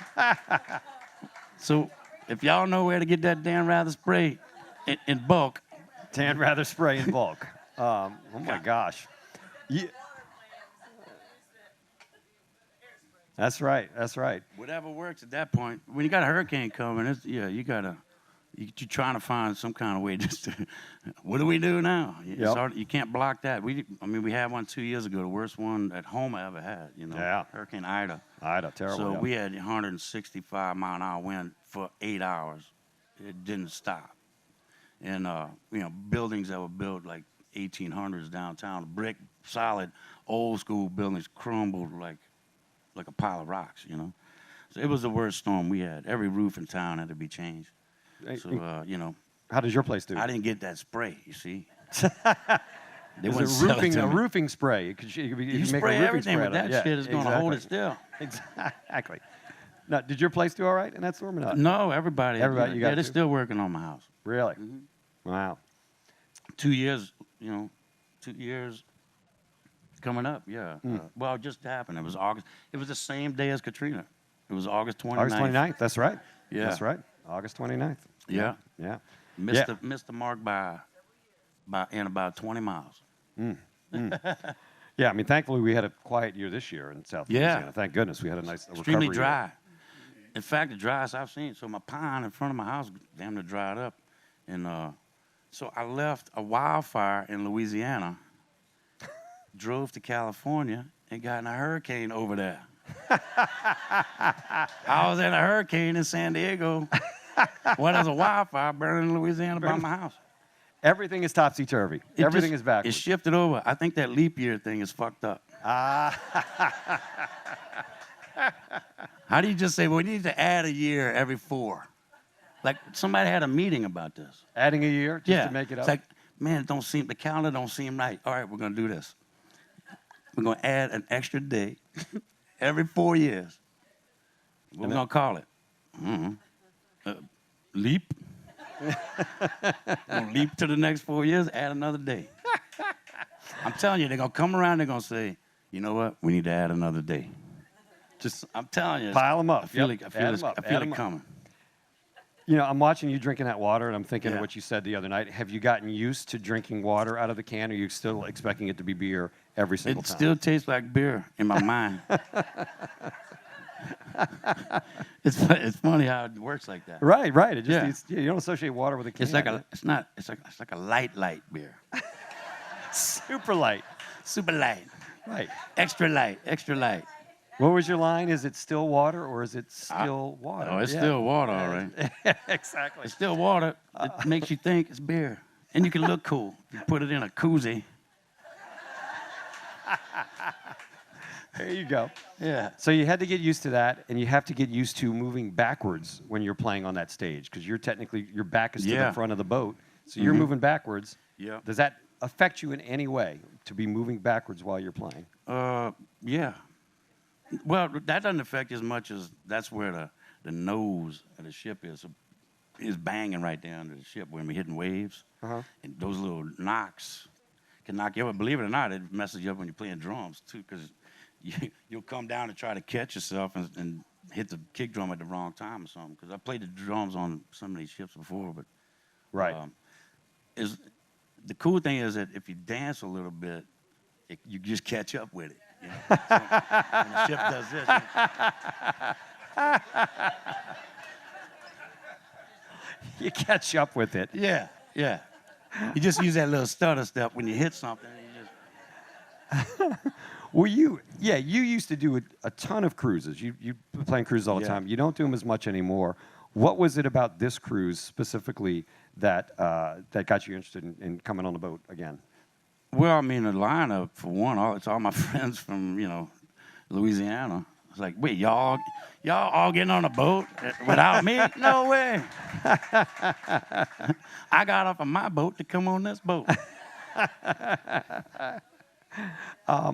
So if y'all know where to get that Dan Rather spray in bulk, Dan Rather spray in bulk. Oh my gosh. Yeah. That's right. That's right. whatever works at that point. When you got a hurricane coming, you're trying to find some kind of way just to, what do we do now? Yep. You can't block that. We had one 2 years ago, the worst one that home I ever had, Yeah. Hurricane Ida. Ida, terrible. So yeah. we had 165 mile an hour wind for 8 hours. It didn't stop. And, buildings that were built like 1800s downtown, brick, solid, old school buildings crumbled like a pile of rocks, So it was the worst storm we had. Every roof in town had to be changed. So, How does your place do? I didn't get that spray, you see. It wouldn't was sell it a to me. roofing spray. You could You make a spray roofing everything, spray but out of that it. shit is going to hold it still. Exactly. Now, did your place do all right in that storm or not? No, everybody. Everybody, you got they're to? still working on my house. Really? Wow. 2 years, 2 years coming up, yeah. Well, it just happened. It was August. It was the same day as Katrina. It was August 29th. August 29th. That's right. Yeah. That's right. August 29th. Yeah. Yeah. Missed, Yeah. missed the mark by in about 20 miles. Yeah, I mean, thankfully we had a quiet year this year in South Yeah. Louisiana. Thank goodness we had a nice Extremely recovery dry. year. In fact, the driest I've seen. So my pine in front of my house damn near dried up. And so I left a wildfire in Louisiana, drove to California, and got in a hurricane over there. I was in a hurricane in San Diego. Well, there's a wildfire burning in Louisiana by my house. Everything is topsy-turvy. Everything is It backwards. shifted over. I think that leap year thing is fucked up. How do you just say, well, we need to add a year every 4? Like somebody had a meeting about this. Adding a year just to make it up. It's like, man, the calendar don't seem right. All right, we're going to do this. We're going to add an extra day Every 4 years. What And we gonna call it? Leap. Gonna leap to the next 4 years, add another day. I'm telling you, they're gonna come around, they're gonna say, you know what? We need to add another day. Just, I'm telling you. Pile 'em up. I feel Yep. it, I Add feel 'em up. it, I feel Add it 'em up. coming. You know, I'm watching you drinking that water, and I'm thinking of Yeah. what you said the other night. Have you gotten used to drinking water out of the can, or are you still expecting it to be beer every single It time? still tastes like beer in my mind. It's funny how it works like that. Right, right. It just Yeah. needs, you don't associate water with a can. It's like it's like a light beer. super light. Super light. Right. Extra light. Extra light. What was your line? Is it still water or is it still water? Oh, it's Yeah. still water, all right. Exactly. It's still water. It makes you think it's beer. And you can look cool. You put it in a koozie. There you go. Yeah. So you had to get used to that, and you have to get used to moving backwards when you're playing on that stage, because you're technically, your back is to Yeah. the front of the boat, so you're moving backwards. Yeah. Does that affect you in any way to be moving backwards while you're playing? Yeah. Well, that doesn't affect as much as that's where the nose of the ship is banging right there under the ship when we're hitting waves. Uh-huh. And those little knocks can knock you up. Believe it or not, it messes you up when you're playing drums, too, because you'll come down and try to catch yourself and hit the kick drum at the wrong time or something. Because I played the drums on some of these ships before, but Right. the cool thing is that if you dance a little bit, you just catch up with it. You know? So when the ship does this, You catch up with it. yeah. You just use that little stutter step when you hit something. And you just, Well, you used to do a ton of cruises. You were playing cruises all the Yeah. time. You don't do them as much anymore. What was it about this cruise specifically that got you interested in coming on the boat again? well, I mean, the lineup for one, it's all my friends from Louisiana. It's like, wait, y'all all getting on a boat without me? No way. I got off of my boat to come on this boat.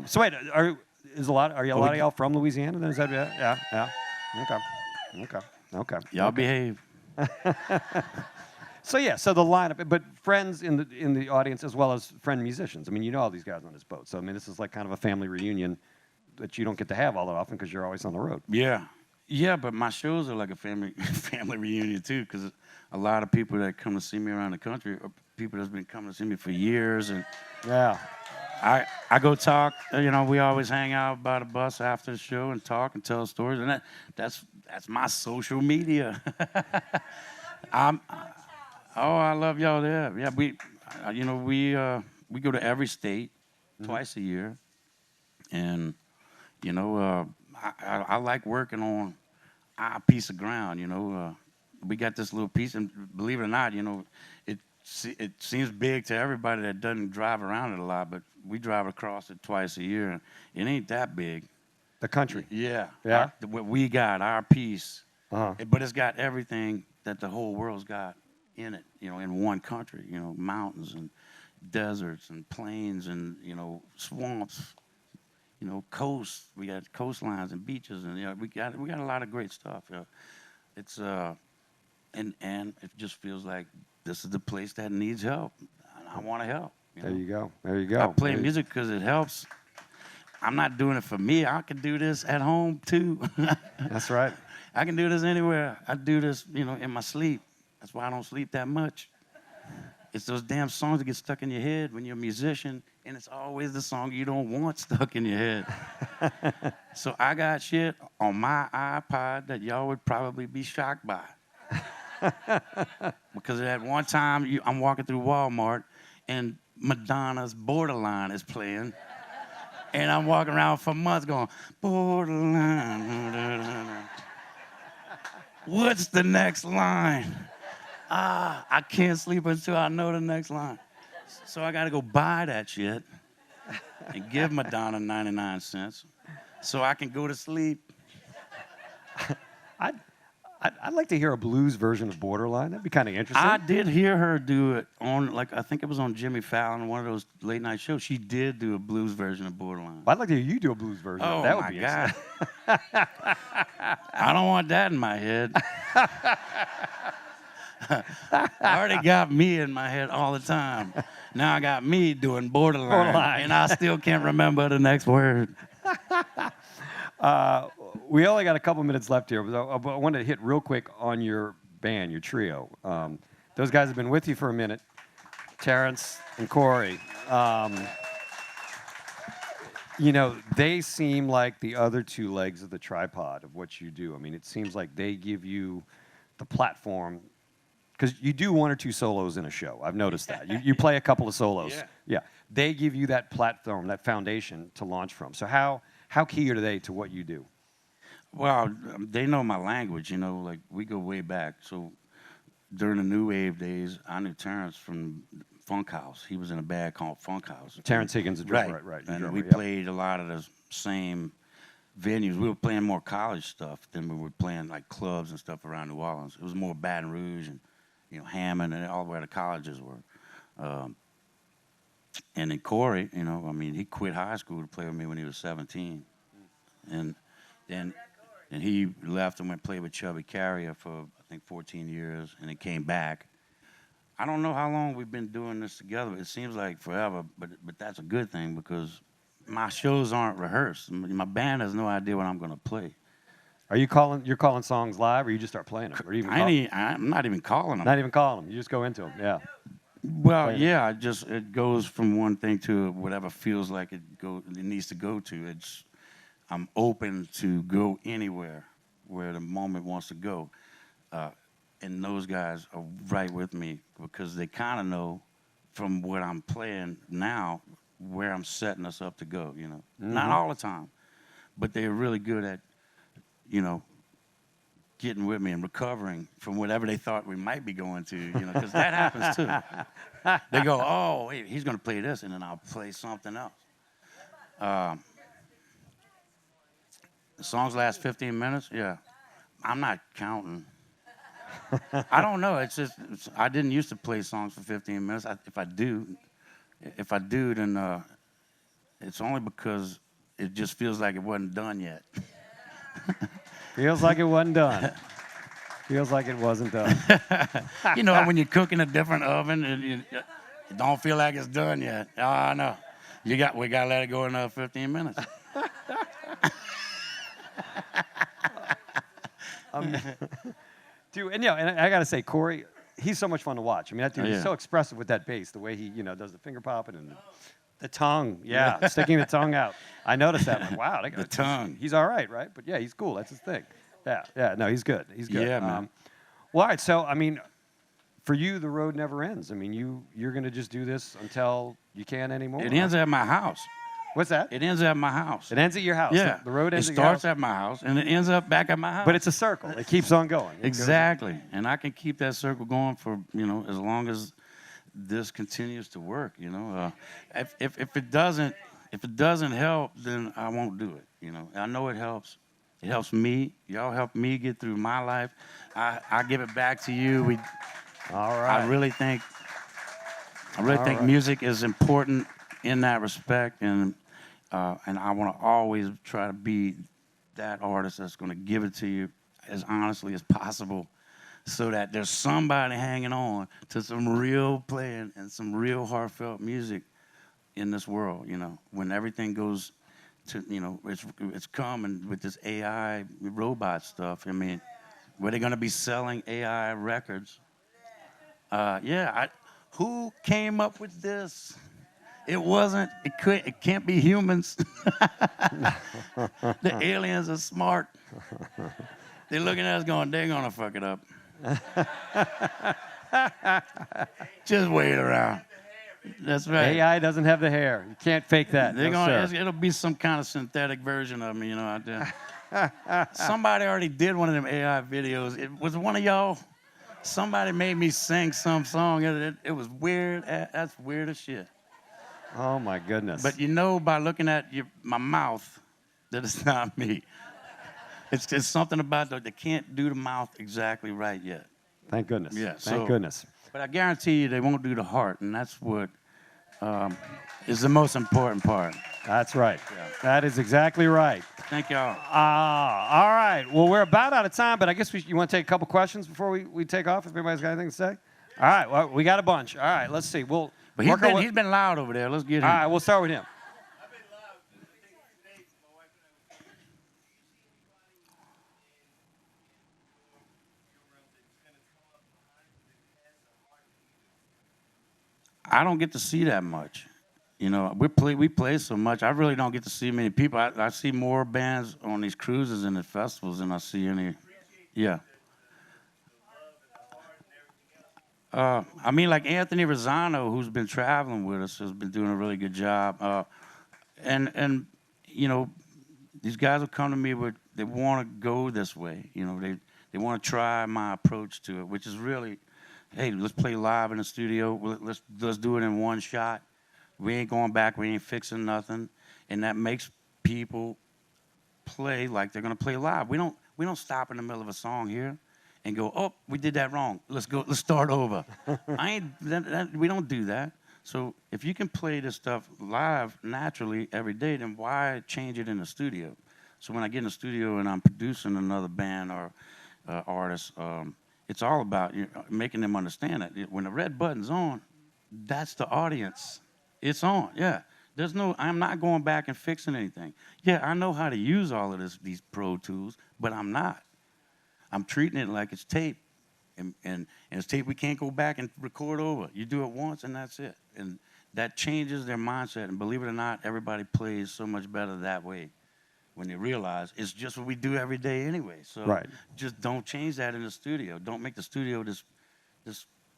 So wait, are you a lot of y'all from Louisiana? Then is that yeah? Okay. Y'all behave. So the lineup, but friends in the audience as well as friend musicians. I mean, you know all these guys on this boat. So I mean, this is like kind of a family reunion that you don't get to have all that often because you're always on the road. Yeah, but my shows are like a family reunion too, because a lot of people that come to see me around the country are people that's been coming to see me for years, and Yeah. I go talk. We always hang out by the bus after the show and talk and tell stories, and that's my social media. I love y'all there. Yeah, we go to every state twice a year, and I like working on our piece of ground. We got this little piece, and believe it or not, it seems big to everybody that doesn't drive around it a lot, but we drive across it twice a year, and it ain't that big. The country. Yeah. Yeah? What we got, our piece, Uh-huh. but it's got everything that the whole world's got in it, in one country, mountains and deserts and plains and, swamps, coasts. We got coastlines and beaches, and, we got a lot of great stuff. It's, and it just feels like this is the place that needs help, and I want to help. There you go. There you go. I play music because it helps. I'm not doing it for me. I can do this at home too. That's right. I can do this anywhere. I do this, in my sleep. That's why I don't sleep that much. It's those damn songs that get stuck in your head when you're a musician, and it's always the song you don't want stuck in your head. So I got shit on my iPod that y'all would probably be shocked by. Because at one time, I'm walking through Walmart, and Madonna's Borderline is playing. And I'm walking around for months going, Borderline. What's the next line? I can't sleep until I know the next line. So I got to go buy that shit and give Madonna 99 cents so I can go to sleep. I I'd like to hear a blues version of Borderline. That'd be kind of interesting. I did hear her do it on, like, I think it was on Jimmy Fallon, one of those late night shows. She did do a blues version of Borderline. I'd like to hear you do a blues version. Oh, That would my be God. interesting. I don't want that in my head. I already got me in my head all the time. Now I got me doing Borderline. And I still can't remember the next word. We only got a couple minutes left here, but I wanted to hit real quick on your band, your trio. Those guys have been with you for a minute, Terrence and Corey. You know, they seem like the other two legs of the tripod of what you do. I mean, it seems like they give you the platform, because you do one or two solos in a show. I've noticed that. You play a couple of solos. Yeah. They give you that platform, that foundation to launch from. So how key are they to what you do? Well, they know my language, you know, like we go way back. So during the New Wave days, I knew Terrence from Funk House. He was in a band called Funk House. Terrence Higgins, the drummer, right. And drummer, we played a lot of the same venues. We were playing more college stuff than we were playing like clubs and stuff around New Orleans. It was more Baton Rouge and, you know, Hammond and all where the colleges were. And then Corey, you know, I mean, he quit high school to play with me when he was 17. And he left and went play with Chubby Carrier for, I think, 14 years, and then came back. I don't know how long we've been doing this together. It seems like forever, but that's a good thing because my shows aren't rehearsed. My band has no idea what I'm going to play. Are you calling songs live, or you just start playing them? Or even I'm not even calling them. Not even calling them. You just go into them. Yeah. Well, yeah. It goes from one thing to whatever feels like it needs to go to. I'm open to go anywhere where the moment wants to go. And those guys are right with me because they kind of know from what I'm playing now where I'm setting us up to go, you know. Mm-hmm. Not all the time, but they're really good at, you know, getting with me and recovering from whatever they thought we might be going to, you know, because that happens too. They go, oh, wait, he's going to play this, and then I'll play something else. The songs last 15 minutes? Yeah. I'm not counting. I don't know. I didn't used to play songs for 15 minutes. If I do, then it's only because it just feels like it wasn't done yet. Feels like it wasn't done. Feels like it wasn't done. You know, when you cook in a different oven and you don't feel like it's done yet. Oh, no. We got to let it go another 15 minutes. Dude, and I gotta say, Corey, he's so much fun to watch. I mean, that dude is so expressive with that bass, the way he, you know, does the finger popping and the tongue, sticking the tongue out. I noticed that. Like, wow, the tongue. He's all right, but yeah, he's cool. That's his thing. Yeah. No, he's good. He's good. Yeah, man. Well, all right. So, I mean, for you, the road never ends. I mean, you're gonna just do this until you can't anymore. It ends at my house. What's that? It ends at my house. It ends at your house. Yeah. The road ends it at your house. starts at my house, and it ends up back at my house. But it's a circle. It keeps on going. Exactly. And I can keep that circle going for, you know, as long as this continues to work, you know. If it doesn't help, then I won't do it, you know. I know it helps. It helps me. Y'all help me get through my life. I give it back to you. All right. I really think music is important in that respect, and I want to always try to be that artist that's going to give it to you as honestly as possible so that there's somebody hanging on to some real playing and some real heartfelt music in this world, you know. When everything goes to, you know, it's coming with this AI robot stuff. I mean, were they going to be selling AI records? Who came up with this? It wasn't. It can't be humans. The aliens are smart. They're looking at us going, they're gonna fuck it up. Just wait around. That's right. AI doesn't have the hair. You can't fake that. It'll be some kind of synthetic version of me, you know, out there. Somebody already did one of them AI videos. It was one of y'all. Somebody made me sing some song. It was weird. That's weird as shit. Oh, my goodness. But you know by looking at my mouth that it's not me. It's something about they can't do the mouth exactly right yet. Thank goodness. Yeah, Thank so- goodness. But I guarantee you they won't do the heart, and that's what is the most important part. That's right. Yeah. That is exactly right. Thank y'all. All right. Well, we're about out of time, but I guess you want to take a couple questions before we take off, if anybody's got anything to say? All right. Well, we got a bunch. All right. Let's see. We'll But work our way- he's been loud over there. Let's get him. All right. We'll start with him. I don't get to see that much. You know, we play so much. I really don't get to see many people. I see more bands on these cruises and the festivals than I see any. Yeah. I mean, like Anthony Rosano, who's been traveling with us, has been doing a really good job. And you know, these guys will come to me with they want to go this way. You know, they want to try my approach to it, which is really, hey, let's play live in the studio. Let's do it in one shot. We ain't going back. We ain't fixing nothing, and that makes people play like they're gonna play live. We don't stop in the middle of a song here and go, oh, we did that wrong. Let's start over. We don't do that. So if you can play this stuff live naturally every day, then why change it in the studio? So when I get in the studio and I'm producing another band or artist, it's all about making them understand that when the red button's on, that's the audience. It's on, yeah. I'm not going back and fixing anything. Yeah, I know how to use all of these Pro Tools, but I'm not. I'm treating it like it's tape. And it's tape we can't go back and record over. You do it once and that's it. And that changes their mindset. And believe it or not, everybody plays so much better that way when they realize it's just what we do every day anyway. So Right. just don't change that in the studio. Don't make the studio this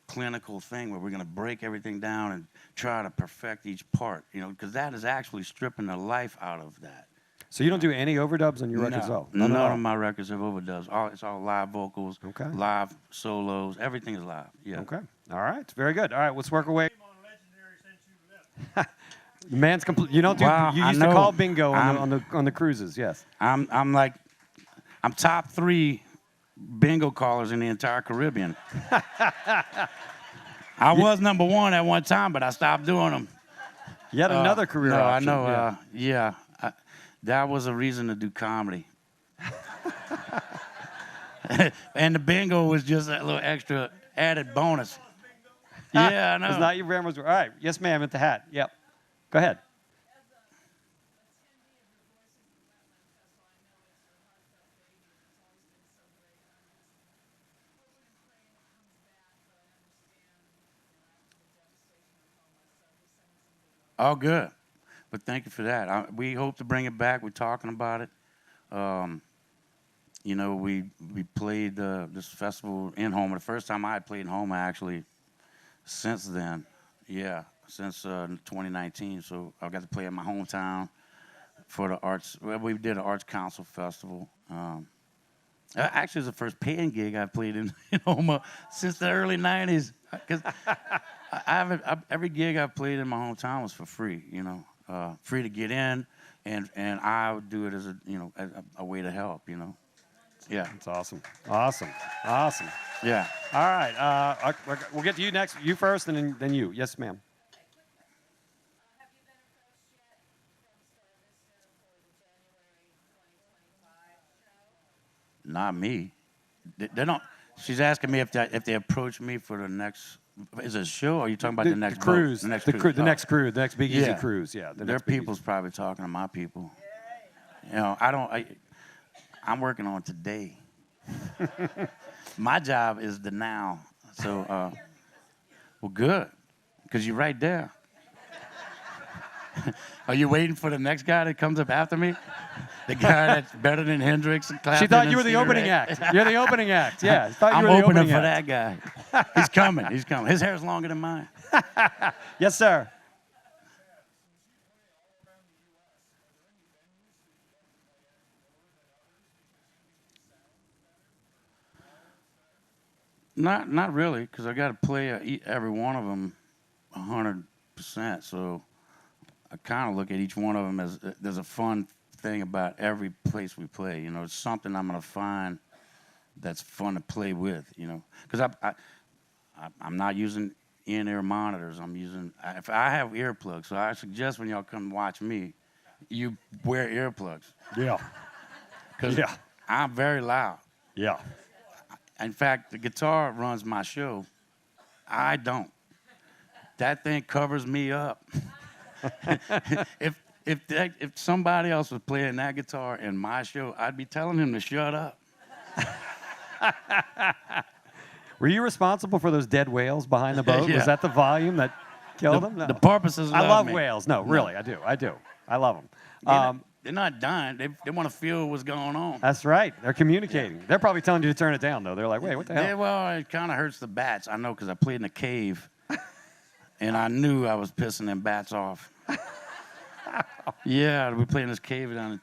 clinical thing where we're going to break everything down and try to perfect each part, because that is actually stripping the life out of that. So you don't do any overdubs on your records at all? None at all? of my records have overdubs. It's all live vocals, Okay. live solos. Everything is live. Yeah. Okay. All right. Very good. All right. Let's work our way. On legendary since you left. The man's complete. You don't do. Wow, You I used to know. call bingo I'm- on the cruises. Yes. I'm top 3 bingo callers in the entire Caribbean. I was number 1 at one time, but I stopped doing them. You had another career No, option. I know. Yeah. That was a reason to do comedy. And the bingo was just a little extra added bonus. Yeah, I know. It's not your grandma's. All right. Yes, ma'am. At the hat. Yep. Go ahead. Oh, good. But thank you for that. We hope to bring it back. We're talking about it. We played this festival in Houma. The first time I had played in Houma, actually, since then. Yeah, since 2019. So I got to play in my hometown for the arts. Well, we did an Arts Council Festival. Actually, it was the first paying gig I played in Houma since the early 90s. Because every gig I played in my hometown was for free, free to get in, and I would do it as a way to help, Yeah, That's awesome. Awesome. Awesome. yeah. All right. We'll get to you next. You first, and then you. Yes, ma'am. Have you been approached yet from Star Vista for the January 2025 show? Not me. They don't. She's asking me if they approach me for the next. Is it a show? Or are you talking about the next cruise? boat? The next The cruise. next cruise. The next Big Easy Yeah. cruise. Yeah. Their people's probably talking to my people. I'm working on today. My job is the now. So, well, good, because you're right there. Are you waiting for the next guy that comes up after me? The guy that's better than Hendrix and Clapton? She thought and you were the Stevie opening Ray? act. You're the opening act. Yeah. Thought you I'm were the opening opening for act. that guy. He's coming. He's coming. His hair's longer than mine. Yes, sir. Not really, because I got to play every one of them 100%. So I kind of look at each one of them as there's a fun thing about every place we play. You know, it's something I'm gonna find that's fun to play with. You know, because I'm not using in-ear monitors. I'm using if I have earplugs. So I suggest when y'all come watch me, you wear earplugs Yeah. because Yeah. I'm very loud. Yeah. In fact, the guitar runs my show. I don't. That thing covers me up. if somebody else was playing that guitar in my show, I'd be telling him to shut up. Were you responsible for those dead whales behind the boat? Yeah. Was that the volume that killed them? No. The porpoises I love love me. whales. No, really, I do. I do. I love them. They're not dying. They want to feel what's going on. That's right. They're communicating. They're probably telling you to turn it down, though. They're like, wait, what the hell? Yeah, well, it kind of hurts the bats. I know because I played in a cave, and I knew I was pissing them bats off. Yeah, we played in this cave down.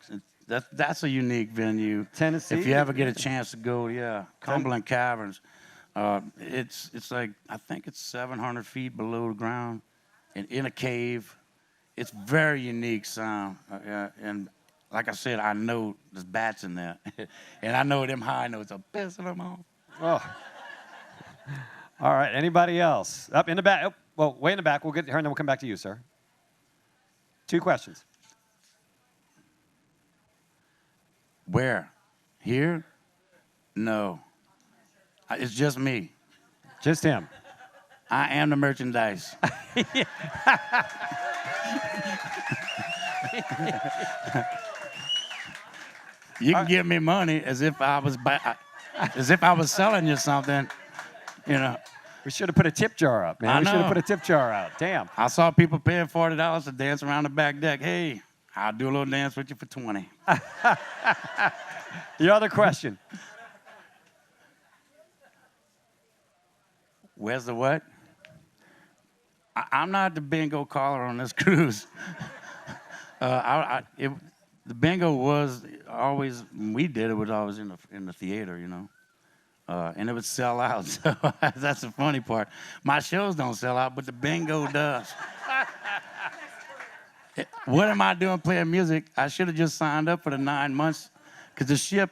That's a unique venue. Tennessee? If you ever get a chance to go, yeah, Cumberland Caverns. It's like I think it's 700 feet below the ground, and in a cave. It's very unique sound, and like I said, I know there's bats in there, and I know them high notes are pissing them off. Oh. All right. Anybody else? Up in the back. Oh, well, way in the back. We'll get to her, and then we'll come back to you, sir. 2 questions. Where? Here? No. It's just me. Just him. I am the merchandise. You can give me money as if I was selling you something, you know. We should have put a tip jar up, man. I We should have know. put a tip jar out. Damn. I saw people paying $40 to dance around the back deck. Hey, I'll do a little dance with you for 20. Your other question. Where's the what? I'm not the bingo caller on this cruise. The bingo was always, when we did it, was always in the theater, you know. And it would sell out. So that's the funny part. My shows don't sell out, but the bingo does. What am I doing playing music? I should have just signed up for the 9 months, because the ship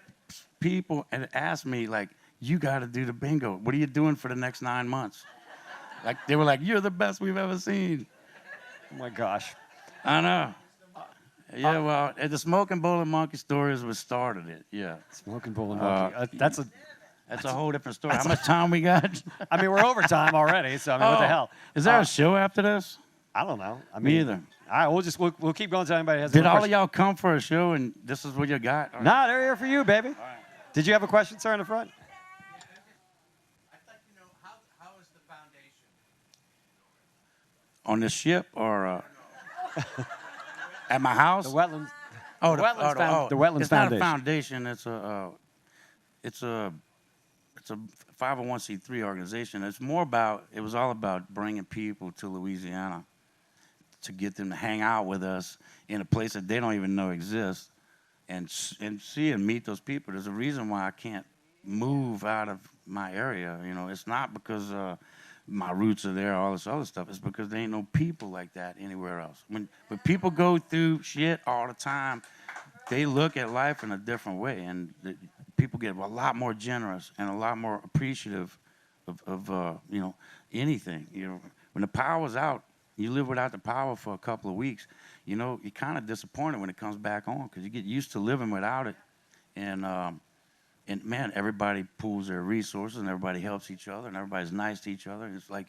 people had asked me, like, you got to do the bingo. What are you doing for the next 9 months? Like, they were like, you're the best we've ever seen. Oh, my gosh. I know. Yeah, well, the Smoking Bowl and Monkey stories was started it. Yeah. Smoking Bull and Monkey. That's a whole different story. How much time we got? I mean, we're overtime already, so I mean, what the hell? Is there a show after this? I don't know. I mean, Me either. All right, we'll keep going until anybody has Did another all of question. y'all come for a show and this is what you got? Nah, they're here for you, baby. right. Did you have a question, sir, in the front? I'd like to know how is the foundation? On this ship or at my house? The wetlands. Oh, the Wetlands it's not Foundation. a foundation. It's a 501c3 organization. It was all about bringing people to Louisiana to get them to hang out with us in a place that they don't even know exists, and see and meet those people. There's a reason why I can't move out of my area. You know, it's not because my roots are there, all this other stuff. It's because there ain't no people like that anywhere else. When people go through shit all the time, they look at life in a different way, and people get a lot more generous and a lot more appreciative of you know, anything. You know, when the power's out, you live without the power for a couple of weeks. You know, you're kind of disappointed when it comes back on because you get used to living without it, and man, everybody pools their resources and everybody helps each other and everybody's nice to each other. It's like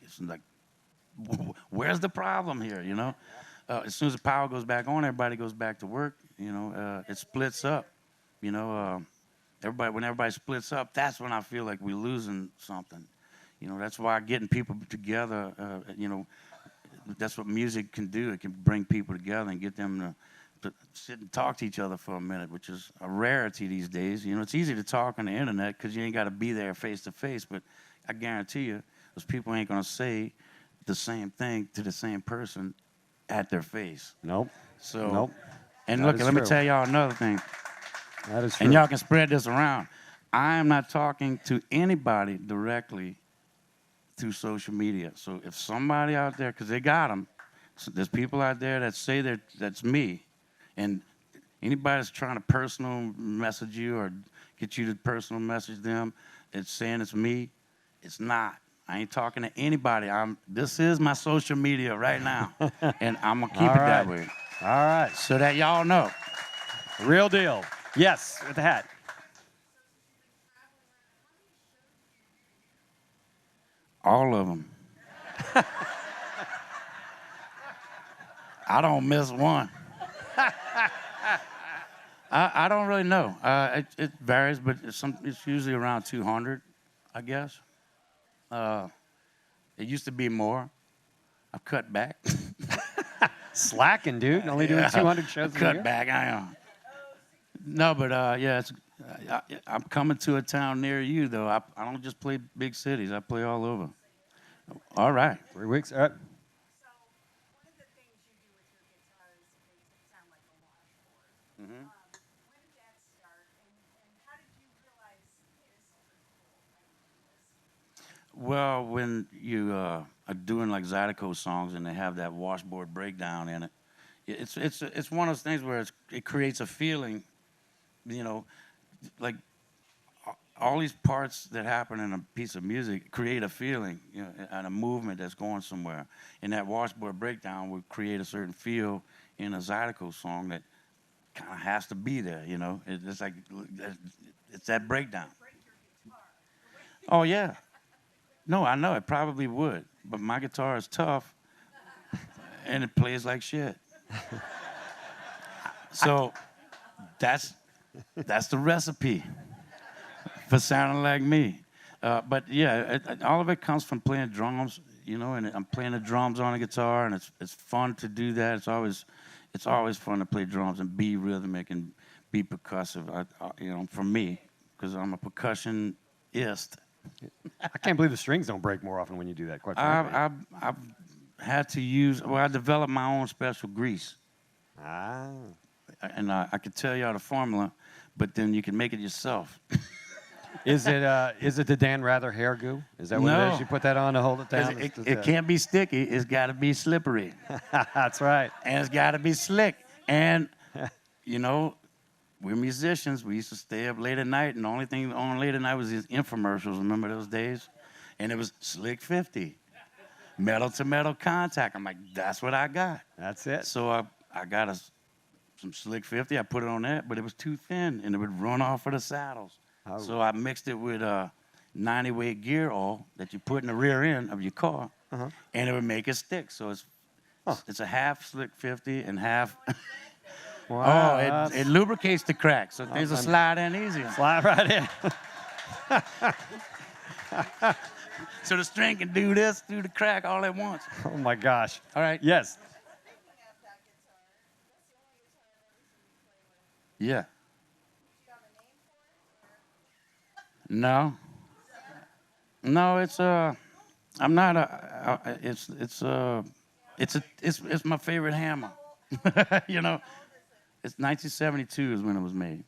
where's the problem here? You know, as soon as the power goes back on, everybody goes back to work. You know, it splits up. You know, when everybody splits up, that's when I feel like we're losing something. You know, that's why getting people together. You know, that's what music can do. It can bring people together and get them to sit and talk to each other for a minute, which is a rarity these days. You know, it's easy to talk on the internet because you ain't got to be there face to face, but I guarantee you, those people ain't gonna say the same thing to the same person at their face. Nope. So, Nope. and That look, is let me true. tell y'all another thing, That is true. and y'all can spread this around. I am not talking to anybody directly through social media. So if somebody out there, because they got them, so there's people out there that say that's me, and Anybody that's trying to personal message you or get you to personal message them, it's saying it's me. It's not. I ain't talking to anybody. This is my social media right now, and I'm gonna keep All it that right. way, All right. so that y'all know. Real deal. Yes, with the hat. All of them. I don't miss one. I don't really know. It varies, but it's usually around 200, I guess. It used to be more. I've cut back. Slacking, dude. Only doing Yeah, 200 shows a cut year. back. I am. No, but yeah, I'm coming to a town near you, though. I don't just play big cities. I play all over. All right. 3 weeks. All right. So one of the things you do with your guitar is makes it sound like a washboard. Mm-hmm. When did that start, and how did you realize this is pretty cool? I can do this. Well, when you are doing like Zydeco songs and they have that washboard breakdown in it, it's one of those things where it creates a feeling, you know, like all these parts that happen in a piece of music create a feeling, you know, and a movement that's going somewhere. And that washboard breakdown would create a certain feel in a Zydeco song that kind of has to be there, you know. It's like it's that breakdown. Oh yeah. No, I know it probably would, but my guitar is tough, and it plays like shit. So that's the recipe for sounding like me. But yeah, all of it comes from playing drums, you know. And I'm playing the drums on the guitar, and it's fun to do that. It's always fun to play drums and be rhythmic and be percussive. You know, for me, because I'm a percussionist. I can't believe the strings don't break more often when you do that. Quite frankly. I've had to use. Well, I developed my own special grease, Ah. and I could tell y'all the formula, but then you can make it yourself. Is it the Dan Rather hair goo? Is that what it No. is? You put that on to hold it 'Cause down? it can't be sticky. It's got to be slippery, That's right. and it's got to be slick. And you know, we're musicians. We used to stay up late at night, and the only thing on late at night was these infomercials. Remember those days? And it was Slick 50, metal to metal contact. I'm like, that's what I got. That's it. So I got some Slick 50. I put it on that, but it was too thin, and it would run off of the saddles. Oh. So I mixed it with 90-weight gear oil that you put in the rear end of your car, Uh-huh. and it would make it stick. So it's a half Slick 50 and half. Wow, It lubricates the crack, so things will slide in easier. slide right in. So the string can do this through the crack all at once. Oh my gosh. All right. Yes. Picking at that guitar, that's the only guitar I've ever seen you play with. Yeah. Do you have a name for it? Or? No, it's I'm not it's my favorite hammer. You know, it's 1972 is when it was made.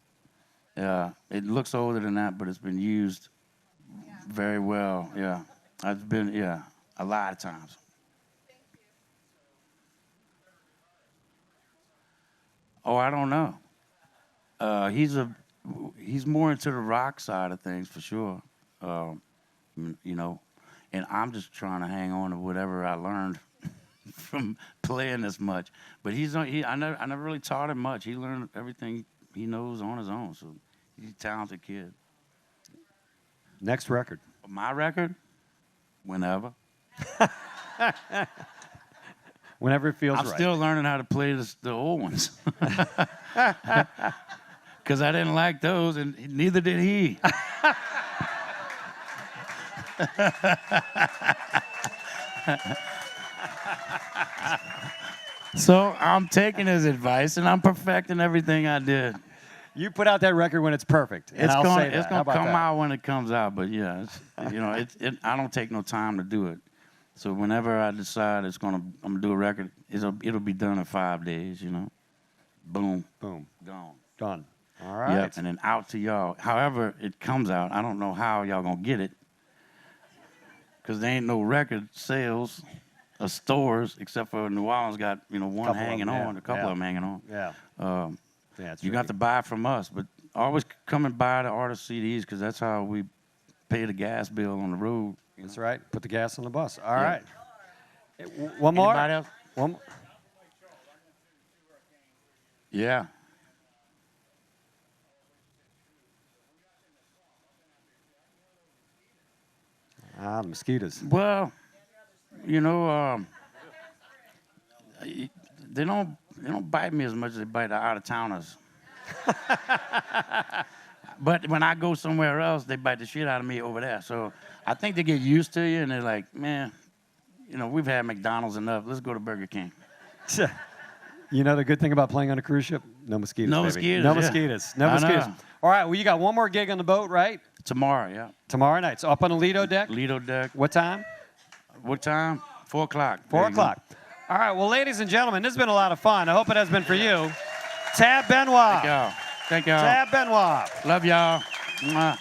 It looks older than that, but it's been used very well. Yeah, it's been a lot of times. Thank you. Oh, I don't know. He's more into the rock side of things for sure. You know, and I'm just trying to hang on to whatever I learned from playing this much. But I never really taught him much. He learned everything he knows on his own. So he's a talented kid. Next record. My record, whenever. Whenever it feels I'm right. still learning how to play the old ones. Because I didn't like those, and neither did he. So I'm taking his advice, and I'm perfecting everything I did. You put out that record when it's perfect. And It's I'll gonna say that. it's How gonna about come that? out when it comes out, but yeah, I don't take no time to do it. So whenever I decide I'm gonna do a record, it'll be done in 5 days. You know, boom, Boom. gone. Done. All right. Yep, and then out to y'all. However it comes out, I don't know how y'all gonna get it, because there ain't no record sales or stores except for New Orleans got one Couple of hanging them, yeah, on, a couple yeah. of them hanging on. Yeah. Yeah, it's You got to buy from us, but always come and buy the artist CDs because that's how we pay the gas bill on the road. That's right. Put the gas on the bus. All Yeah. right. One more. Anybody else? One more. Yeah. Ah, mosquitoes. Well, you know, they don't bite me as much as they bite the out of towners. But when I go somewhere else, they bite the shit out of me over there. So I think they get used to you, and they're like, man, you know, we've had McDonald's enough. Let's go to Burger King. You know the good thing about playing on a cruise ship? No mosquitoes. No baby. mosquitoes, No yeah. mosquitoes. No I mosquitoes. know. All right. Well, you got one more gig on the boat, right? Tomorrow, yeah. Tomorrow night. So up on the Lido deck. Lido deck. What time? What time? 4 o'clock. 4 There you go. o'clock. All right. Well, ladies and gentlemen, this has been a lot of fun. I hope it has been for you. Tab Benoit. Thank y'all. Thank y'all. Tab Benoit. Love y'all. Mwah.